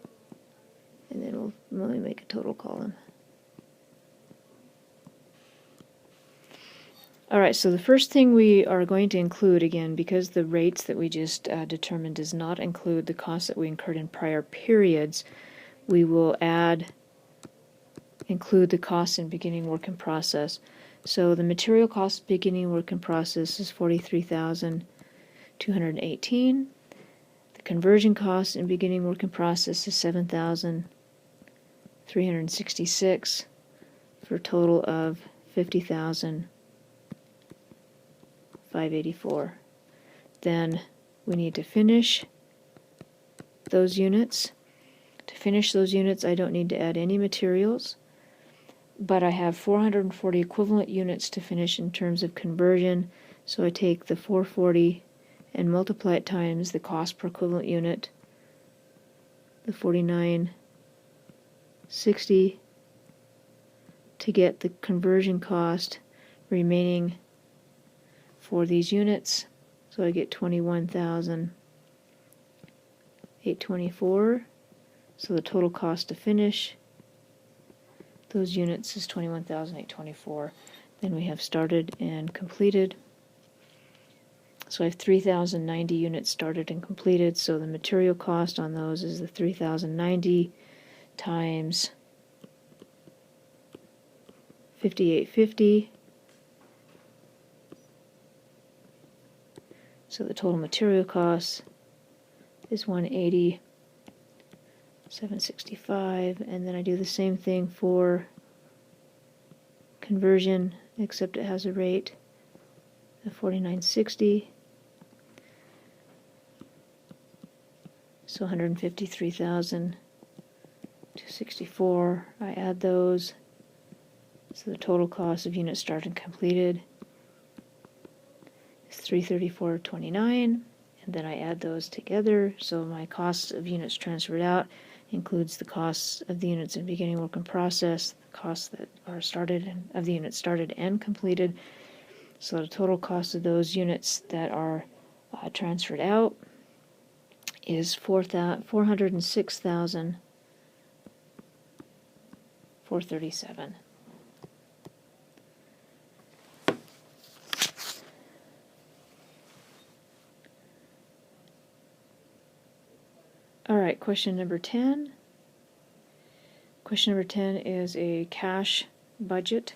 and then let me make a total column. Alright, so the first thing we are going to include, again, because the rates that we just determined does not include the costs that we incurred in prior periods, we will include the costs in beginning work in process. So the material cost beginning work in process is 43,218. The conversion cost in beginning work in process is 7,366 for a total of 50,584. Then we need to finish those units. To finish those units, I don't need to add any materials, but I have 440 equivalent units to finish in terms of conversion, so I take the 440 and multiply it times the cost per equivalent unit, the 49.60, to get the conversion cost remaining for these units. So I get 21,824. So the total cost to finish those units is 21,824. Then we have started and completed. So I have 3,090 units started and completed. So the material cost on those is the 3,090 times 5850. So the total material cost is 180, 765, and then I do the same thing for conversion, except it has a rate of 49.60. So 153,264. I add those. So the total cost of units started and completed is 334.29, and then I add those together. So my cost of units transferred out includes the costs of the units in beginning work in process, the costs that are started and of the units started and completed. So the total cost of those units that are transferred out is 406,437. All right, question number 10. Question number 10 is a cash budget.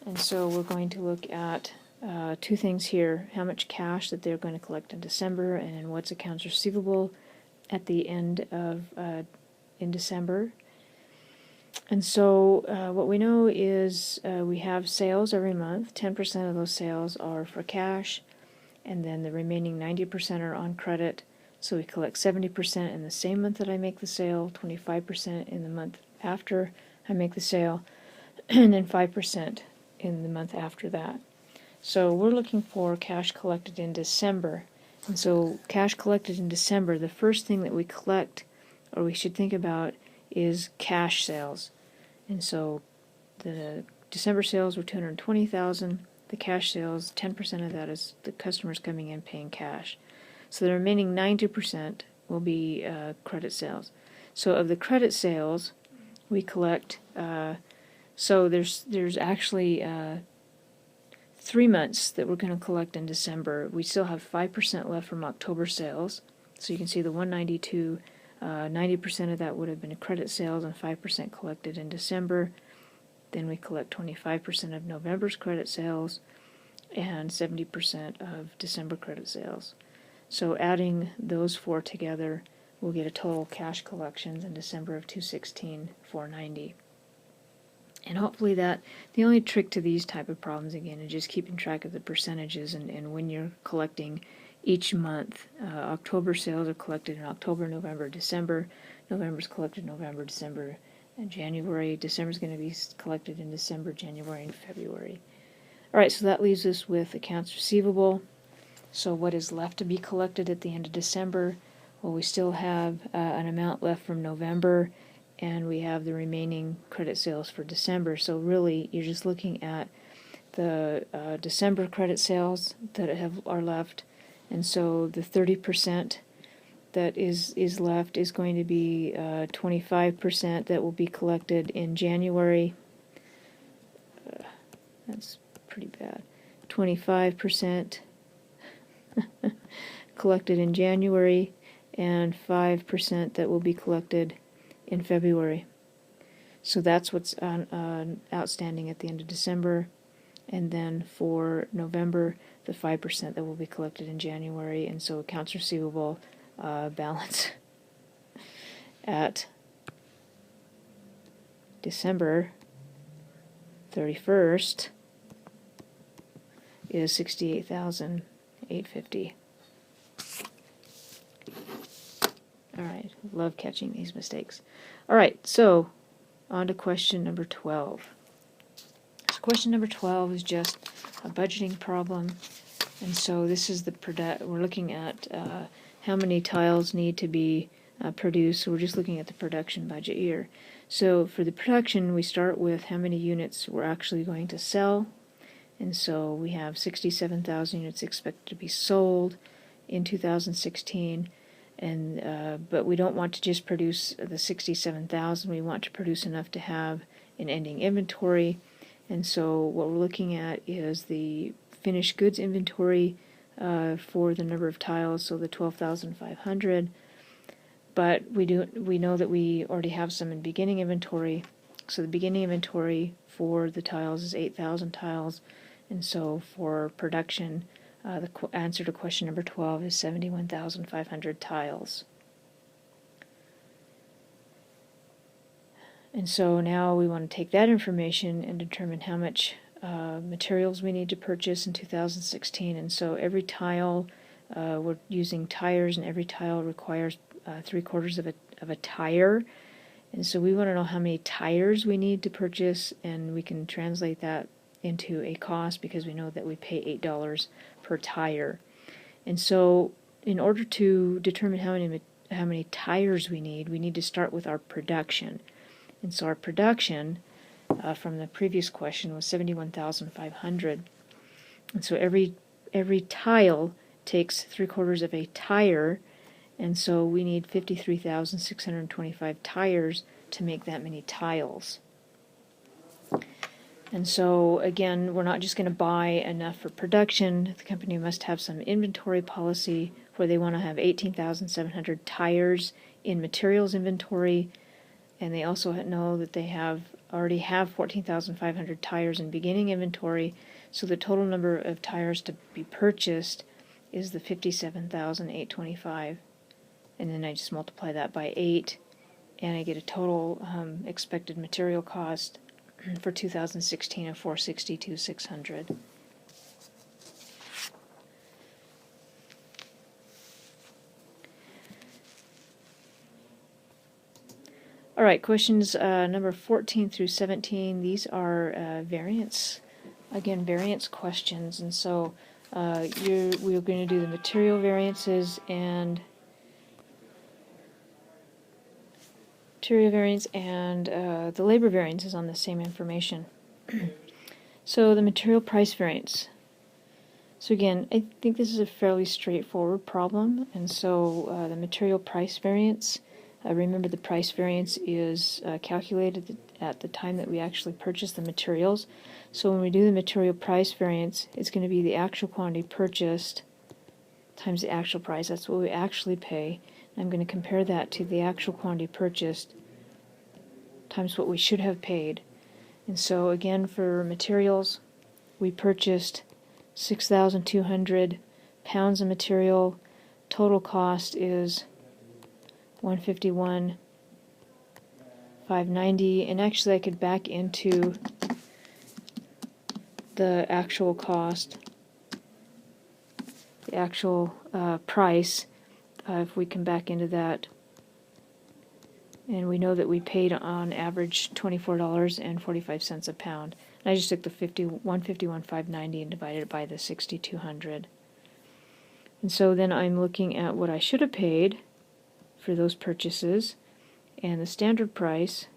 And so we're going to look at two things here: how much cash that they're going to collect in December, and what's accounts receivable at the end of in December. And so what we know is we have sales every month. 10% of those sales are for cash, and then the remaining 90% are on credit. So we collect 70% in the same month that I make the sale, 25% in the month after I make the sale, and then 5% in the month after that. So we're looking for cash collected in December. And so cash collected in December, the first thing that we collect, or we should think about, is cash sales. And so the December sales were 220,000. The cash sales, 10% of that is the customers coming in paying cash. So the remaining 90% will be credit sales. So of the credit sales, we collect. So there's actually 3 months that we're going to collect in December. We still have 5% left from October sales. So you can see the 192, 90% of that would have been credit sales and 5% collected in December. Then we collect 25% of November's credit sales and 70% of December credit sales. So adding those four together, we'll get a total cash collections in December of 216,490. And hopefully that, the only trick to these type of problems, again, is just keeping track of the percentages and when you're collecting each month. October sales are collected in October, November, December. November's collected November, December, and January. December's going to be collected in December, January, and February. All right, so that leaves us with accounts receivable. So what is left to be collected at the end of December? Well, we still have an amount left from November, and we have the remaining credit sales for December. So really, you're just looking at the December credit sales that are left, and so the 30% that is left is going to be 25% that will be collected in January. That's pretty bad. 25% collected in January, and 5% that will be collected in February. So that's what's outstanding at the end of December. And then for November, the 5% that will be collected in January. And so accounts receivable balance at December 31st is 68,850. All right, love catching these mistakes. All right, so on to question number 12. So question number 12 is just a budgeting problem, and so this is we're looking at how many tiles need to be produced. So we're just looking at the production budget here. So for the production, we start with how many units we're actually going to sell, And so we have 67,000 units expected to be sold in 2016, and but we don't want to just produce the 67,000. We want to produce enough to have an ending inventory. And so what we're looking at is the finished goods inventory for the number of tiles, so the 12,500. But we know that we already have some in beginning inventory. So the beginning inventory for the tiles is 8,000 tiles, and so for production, the answer to question number 12 is 71,500 tiles. And so now we want to take that information and determine how much materials we need to purchase in 2016. And so every tile, we're using tires, and every tile requires 3/4 of a tire. And so we want to know how many tires we need to purchase, and we can translate that into a cost because we know that we pay $8 per tire. And so in order to determine how many tires we need to start with our production. And so our production from the previous question was 71,500. And so every tile takes 3/4 of a tire, and so we need 53,625 tires to make that many tiles. And so again, we're not just going to buy enough for production. The company must have some inventory policy where they want to have 18,700 tires in materials inventory, and they also know that they already have 14,500 tires in beginning inventory, so the total number of tires to be purchased is the 57,825. And then I just multiply that by 8, and I get a total expected material cost for 2016 of $462,600. All right, questions number 14 through 17. These are variance questions, and so we're going to do the material variances and the labor variances on the same information. So the material price variance. So again, I think this is a fairly straightforward problem, and so the material price variance, remember the price variance is calculated at the time that we actually purchase the materials. So when we do the material price variance, it's going to be the actual quantity purchased times the actual price. That's what we actually pay. And I'm going to compare that to the actual quantity purchased times what we should have paid. And so again, for materials, we purchased 6,200 pounds of material. Total cost is $151,590, and actually I could back into the actual cost, the actual price, if we can back into that. And we know that we paid on average $24.45 a pound. And I just took the $151,590 and divided it by the 6,200. And so then I'm looking at what I should have paid for those purchases, and the standard price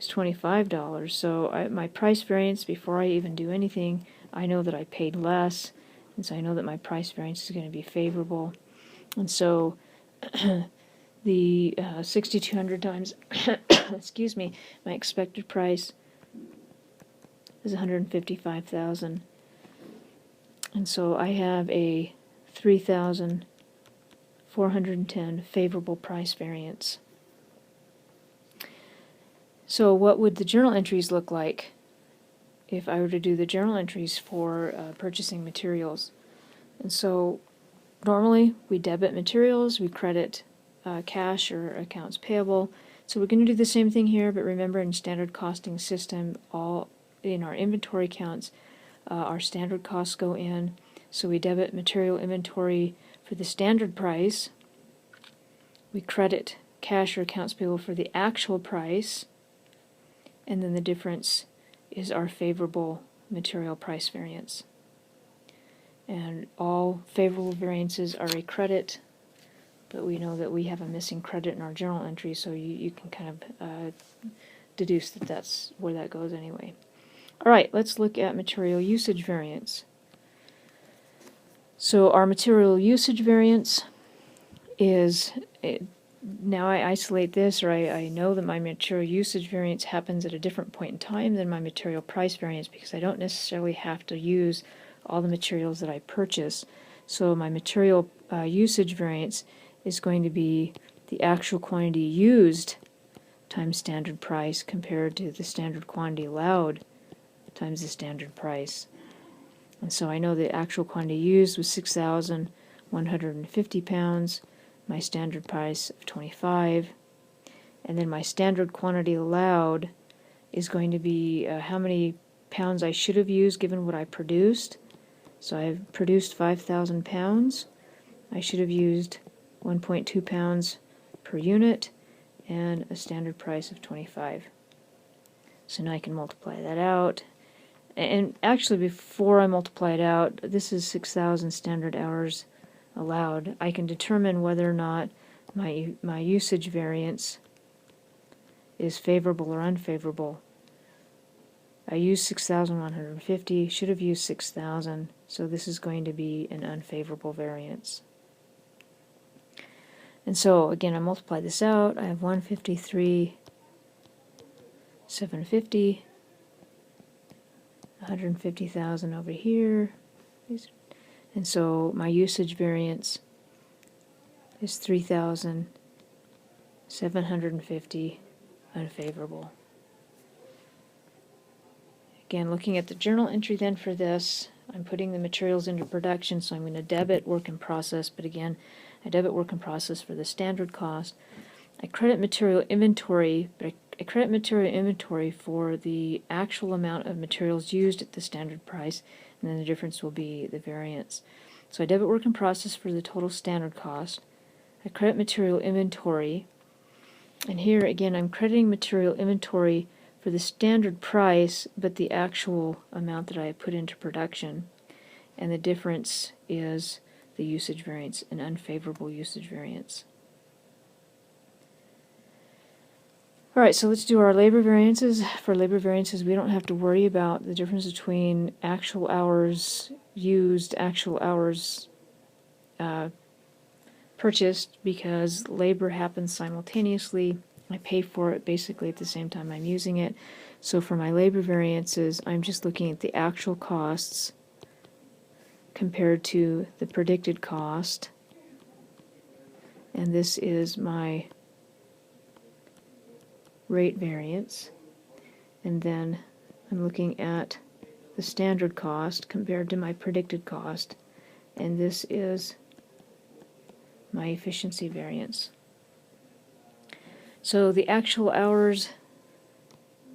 is $25. So my price variance, before I even do anything, I know that I paid less, and so I know that my price variance is going to be favorable. And so the 6,200 times excuse me, my expected price is $155,000, and so I have a 3,410 favorable price variance. So what would the journal entries look like if I were to do the journal entries for purchasing materials? And so normally we debit materials, we credit cash or accounts payable. So we're going to do the same thing here, but remember, in standard costing system, all in our inventory counts, our standard costs go in. So we debit material inventory for the standard price, we credit cash or accounts payable for the actual price, and then the difference is our favorable material price variance. And all favorable variances are a credit, but we know that we have a missing credit in our journal entry, so you can kind of deduce that that's where that goes anyway. Alright, let's look at material usage variance. So our material usage variance is, now I isolate this, or I know that my material usage variance happens at a different point in time than my material price variance, because I don't necessarily have to use all the materials that I purchase. So my material usage variance is going to be the actual quantity used times standard price compared to the standard quantity allowed times the standard price. And so I know the actual quantity used was 6,150 pounds, my standard price of 25, and then my standard quantity allowed is going to be how many pounds I should have used given what I produced. So I've produced 5,000 pounds. I should have used 1.2 pounds per unit and a standard price of 25. So now I can multiply that out. And actually, before I multiply it out, this is 6,000 standard hours allowed. I can determine whether or not my usage variance is favorable or unfavorable. I used 6,150, should have used 6,000, so this is going to be an unfavorable variance. And so, again, I multiply this out. I have 153,750, 150,000 over here, and so my usage variance is 3,750 unfavorable. Again, looking at the journal entry then for this, I'm putting the materials into production, so I'm going to debit work in process, but again, I debit work in process for the standard cost. I credit material inventory, but I credit material inventory for the actual amount of materials used at the standard price, and then the difference will be the variance. So I debit work in process for the total standard cost. I credit material inventory, and here again I'm crediting material inventory for the standard price, but the actual amount that I put into production, and the difference is the usage variance, an unfavorable usage variance. Alright, so let's do our labor variances. For labor variances, we don't have to worry about the difference between actual hours used, actual hours purchased, because labor happens simultaneously. I pay for it basically at the same time I'm using it. So for my labor variances, I'm just looking at the actual costs compared to the predicted cost. And this is my rate variance. And then I'm looking at the standard cost compared to my predicted cost. And this is my efficiency variance. So the actual hours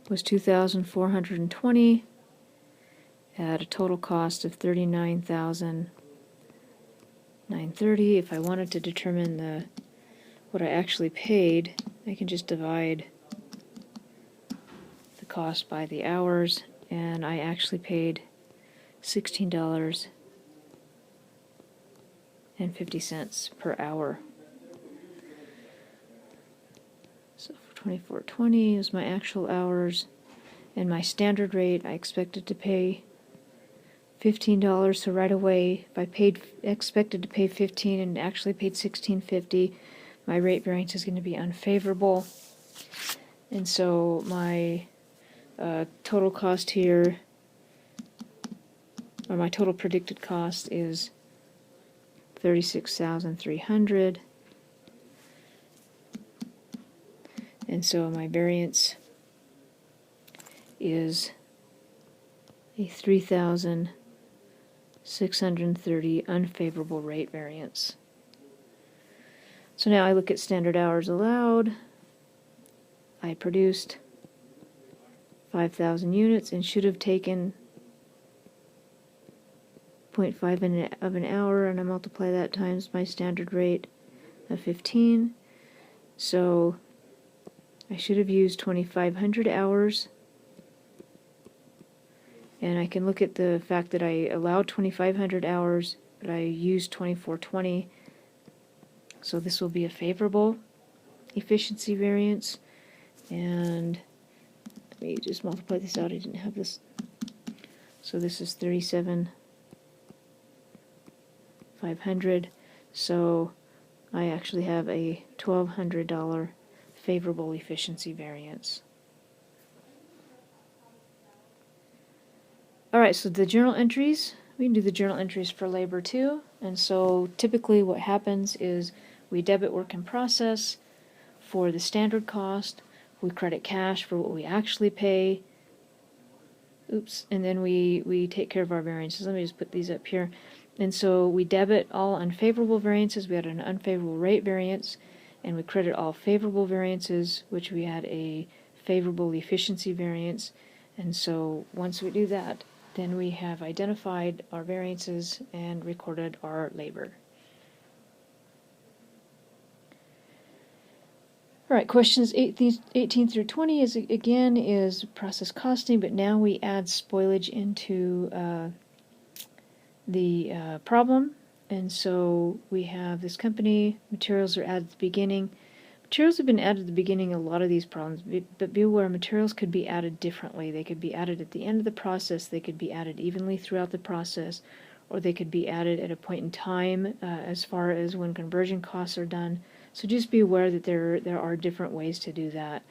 was 2,420 at a total cost of 39,930. If I wanted to determine what I actually paid, I can just divide the cost by the hours, and I actually paid $16.50 per hour. So for 2420 is my actual hours, and my standard rate I expected to pay $15. So right away, if I expected to pay 15 and actually paid $16.50, my rate variance is going to be unfavorable. And so my total cost here, or my total predicted cost, is 36,300. And so my variance is a 3,630 unfavorable rate variance. So now I look at standard hours allowed. I produced 5,000 units and should have taken 0.5 of an hour, and I multiply that times my standard rate of 15. So I should have used 2,500 hours, and I can look at the fact that I allowed 2,500 hours, but I used 2,420, so this will be a favorable efficiency variance. And let me just multiply this out. I didn't have this So this is 37,500. So I actually have a $1,200 favorable efficiency variance. Alright, so the journal entries, we can do the journal entries for labor too. And so typically what happens is we debit work in process for the standard cost, we credit cash for what we actually pay, and then we take care of our variances. Let me just put these up here. And so we debit all unfavorable variances, we had an unfavorable rate variance, and we credit all favorable variances, which we had a favorable efficiency variance. And so once we do that, then we have identified our variances and recorded our labor. Alright, questions 18 through 20 is process costing, but now we add spoilage into the problem. And so we have this company, materials are added at the beginning. Materials have been added at the beginning of a lot of these problems, but be aware materials could be added differently. They could be added at the end of the process, they could be added evenly throughout the process, or they could be added at a point in time as far as when conversion costs are done. So just be aware that there are different ways to do that.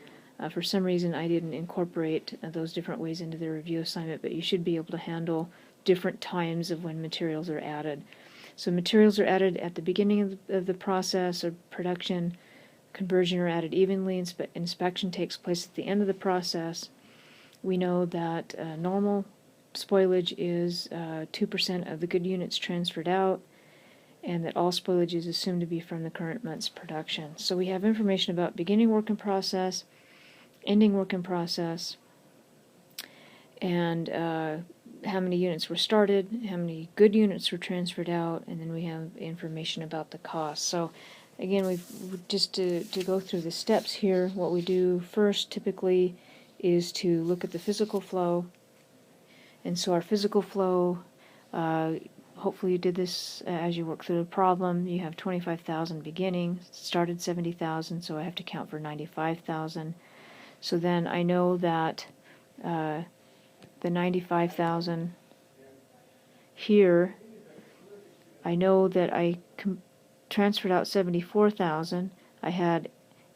For some reason I didn't incorporate those different ways into the review assignment, but you should be able to handle different times of when materials are added. So materials are added at the beginning of the process or production, conversion are added evenly, inspection takes place at the end of the process. We know that normal spoilage is 2% of the good units transferred out, and that all spoilage is assumed to be from the current month's production. So we have information about beginning work in process, ending work in process, and how many units were started, how many good units were transferred out, and then we have information about the cost. So again, we've just to go through the steps here, what we do first typically is to look at the physical flow. And so our physical flow, hopefully you did this as you work through the problem. You have 25,000 beginning, started 70,000, so I have to count for 95,000. So then I know that the 95,000 here, I know that I transferred out 74,000. I had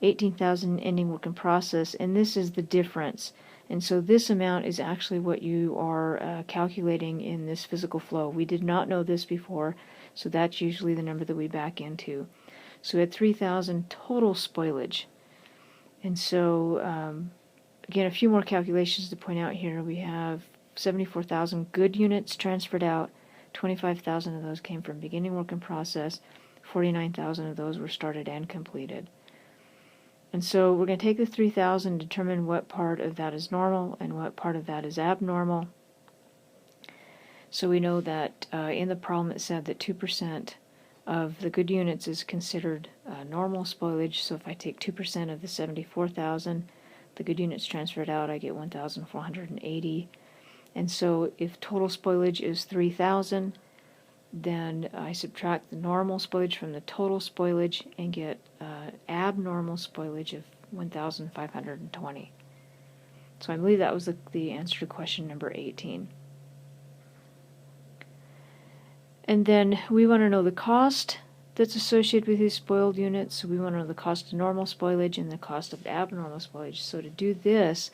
18,000 ending work in process, and this is the difference. And so this amount is actually what you are calculating in this physical flow. We did not know this before, so that's usually the number that we back into. So we had 3,000 total spoilage. And so again, a few more calculations to point out here. We have 74,000 good units transferred out. 25,000 of those came from beginning work in process. 49,000 of those were started and completed. And so we're going to take the 3,000 and determine what part of that is normal and what part of that is abnormal. So we know that in the problem it said that 2% of the good units is considered normal spoilage. So if I take 2% of the 74,000, the good units transferred out, I get 1,480. And so if total spoilage is 3,000, then I subtract the normal spoilage from the total spoilage and get abnormal spoilage of 1,520. So I believe that was the answer to question number 18. And then we want to know the cost that's associated with these spoiled units. So we want to know the cost of normal spoilage and the cost of abnormal spoilage. So to do this,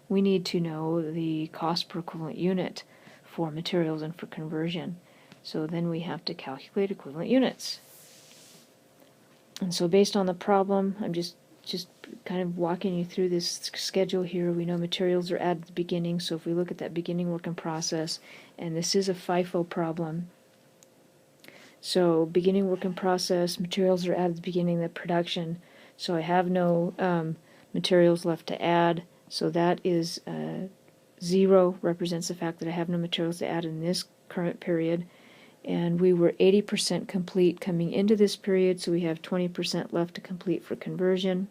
we need to know the cost per equivalent unit for materials and for conversion. So then we have to calculate equivalent units. And so based on the problem, I'm just kind of walking you through this schedule here. We know materials are added at the beginning, so if we look at that beginning work in process, and this is a FIFO problem. So beginning work in process, materials are added at the beginning of the production. So I have no materials left to add, so that is 0, represents the fact that I have no materials to add in this current period. And we were 80% complete coming into this period, so we have 20% left to complete for conversion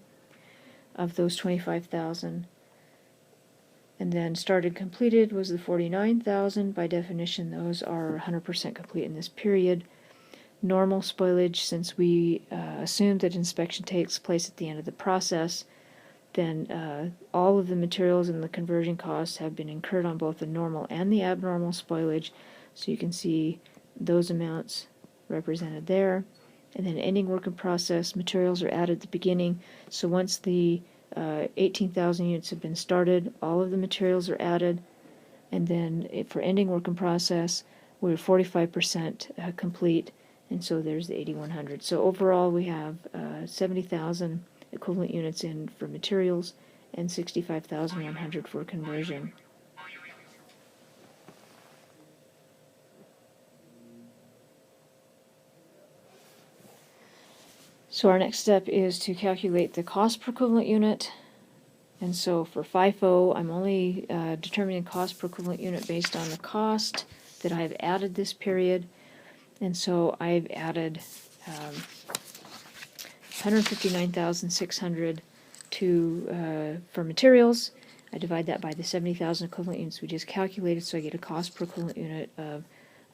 of those 25,000. And then started completed was the 49,000. By definition, those are 100% complete in this period. Normal spoilage, since we assumed that inspection takes place at the end of the process, then all of the materials and the conversion costs have been incurred on both the normal and the abnormal spoilage. So you can see those amounts represented there. And then ending work in process, materials are added at the beginning. So once the 18,000 units have been started, all of the materials are added. And then for ending work in process, we're 45% complete, and so there's the 8,100. So overall, we have 70,000 equivalent units in for materials and 65,100 for conversion. So our next step is to calculate the cost per equivalent unit. And so for FIFO, I'm only determining cost per equivalent unit based on the cost that I've added this period. And so I've added 159,600 for materials. I divide that by the 70,000 equivalent units we just calculated, so I get a cost per equivalent unit of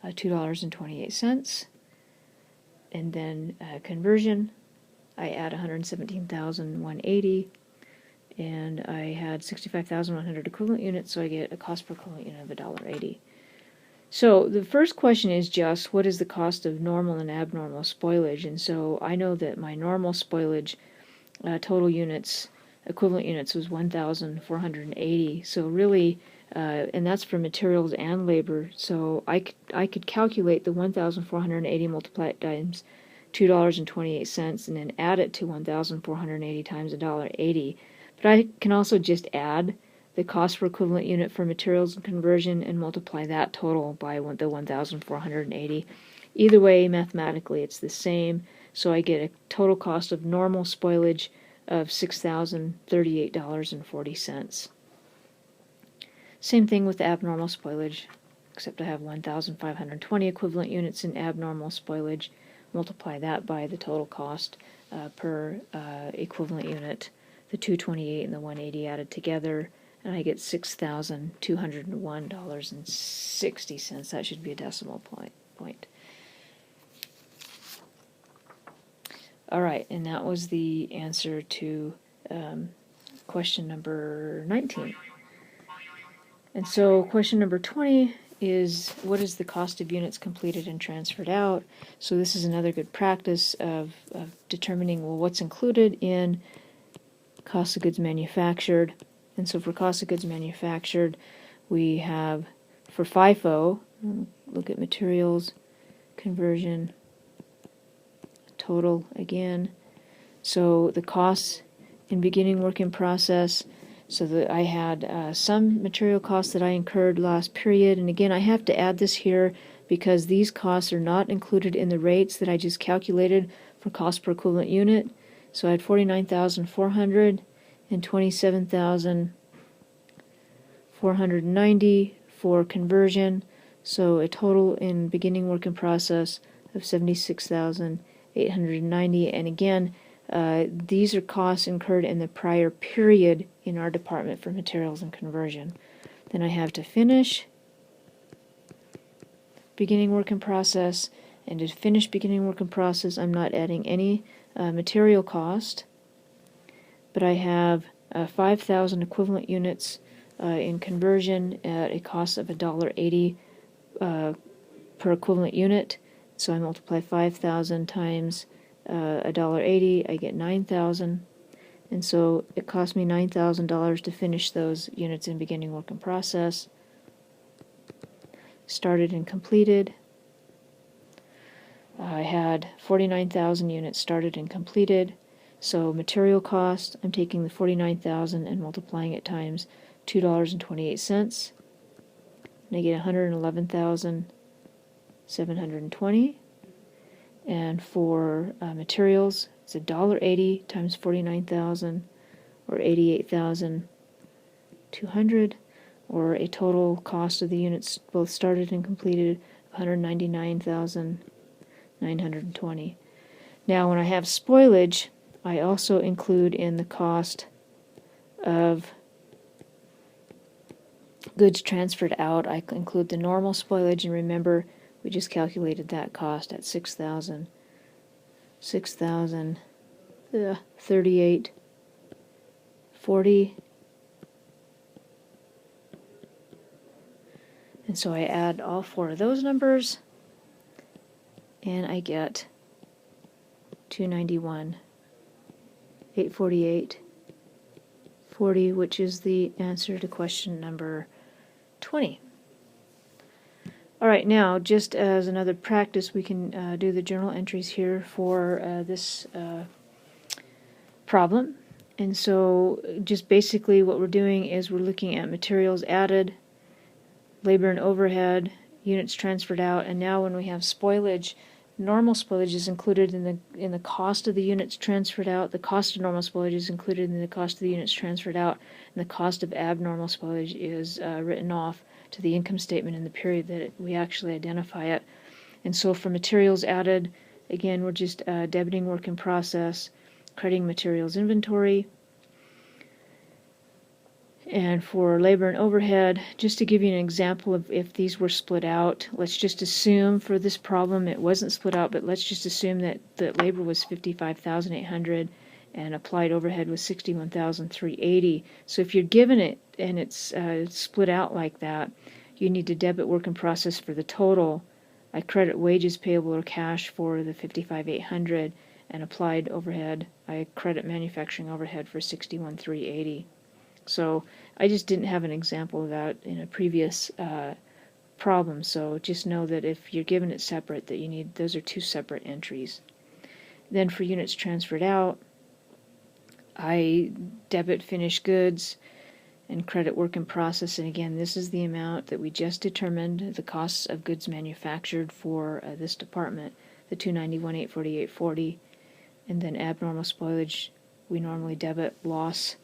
$2.28. And then conversion, I add 117,180, and I had 65,100 equivalent units, so I get a cost per equivalent unit of $1.80. So the first question is just, what is the cost of normal and abnormal spoilage? And so I know that my normal spoilage total units, equivalent units, was 1,480. So really, and that's for materials and labor. So I could calculate the 1,480 multiplied times $2.28 and then add it to 1,480 times $1.80. But I can also just add the cost per equivalent unit for materials and conversion and multiply that total by the 1,480. Either way, mathematically, it's the same. So I get a total cost of normal spoilage of $6,038.40. Same thing with the abnormal spoilage, except I have 1,520 equivalent units in abnormal spoilage. Multiply that by the total cost per equivalent unit, the 228 and the 180 added together, and I get $6,201.60. That should be a decimal point. All right, and that was the answer to question number 19. And so question number 20 is, what is the cost of units completed and transferred out? So this is another good practice of determining, well, what's included in cost of goods manufactured. And so for cost of goods manufactured, we have, for FIFO, look at materials, conversion, total again. So the costs in beginning work in process, so that I had some material costs that I incurred last period. And again, I have to add this here because these costs are not included in the rates that I just calculated for cost per equivalent unit. So I had 49,400 and 27,490 for conversion. So a total in beginning work in process of 76,890. And again, these are costs incurred in the prior period in our department for materials and conversion. Then I have to finish beginning work in process, and to finish beginning work in process, I'm not adding any material cost, but I have 5,000 equivalent units in conversion at a cost of $1.80 per equivalent unit. So I multiply 5,000 times $1.80, I get 9,000, and so it cost me $9,000 to finish those units in beginning work in process. Started and completed. I had 49,000 units started and completed. So material cost, I'm taking the 49,000 and multiplying it times $2.28, and I get 111,720. And for materials, it's $1.80 times 49,000, or 88,200, or a total cost of the units both started and completed of 199,920. Now, when I have spoilage, I also include in the cost of goods transferred out, I include the normal spoilage, and remember, we just calculated that cost at $6,038 40, and so I add all four of those numbers, and I get 291, 848, 40, which is the answer to question number 20. All right, now just as another practice, we can do the journal entries here for this problem. And so just basically what we're doing is we're looking at materials added, labor and overhead, units transferred out, and now when we have spoilage, normal spoilage is included in the cost of the units transferred out. The cost of normal spoilage is included in the cost of the units transferred out, and the cost of abnormal spoilage is written off to the income statement in the period that we actually identify it. And so for materials added, again, we're just debiting work in process, crediting materials inventory. And for labor and overhead, just to give you an example of if these were split out, let's just assume for this problem it wasn't split out, but let's just assume that labor was $55,800 and applied overhead was $61,380. So if you're given it and it's split out like that, you need to debit work in process for the total. I credit wages payable or cash for the $55,800, and applied overhead, I credit manufacturing overhead for $61,380. So I just didn't have an example of that in a previous problem, so just know that if you're given it separate, that you need, those are two separate entries. Then for units transferred out, I debit finished goods and credit work in process, and again, this is the amount that we just determined, the costs of goods manufactured for this department, the 291, 848, 40, and then abnormal spoilage, we normally debit loss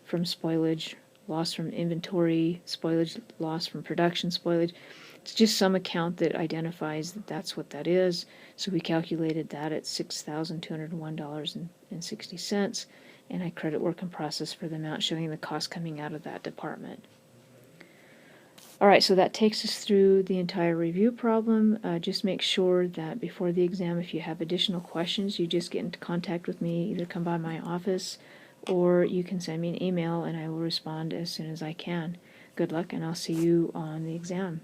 from spoilage, loss from inventory, spoilage, loss from production spoilage. It's just some account that identifies that that's what that is. So we calculated that at $6,201.60, and I credit work in process for the amount showing the cost coming out of that department. All right, so that takes us through the entire review problem. Just make sure that before the exam, if you have additional questions, you just get into contact with me, either come by my office or you can send me an email and I will respond as soon as I can. Good luck, and I'll see you on the exam.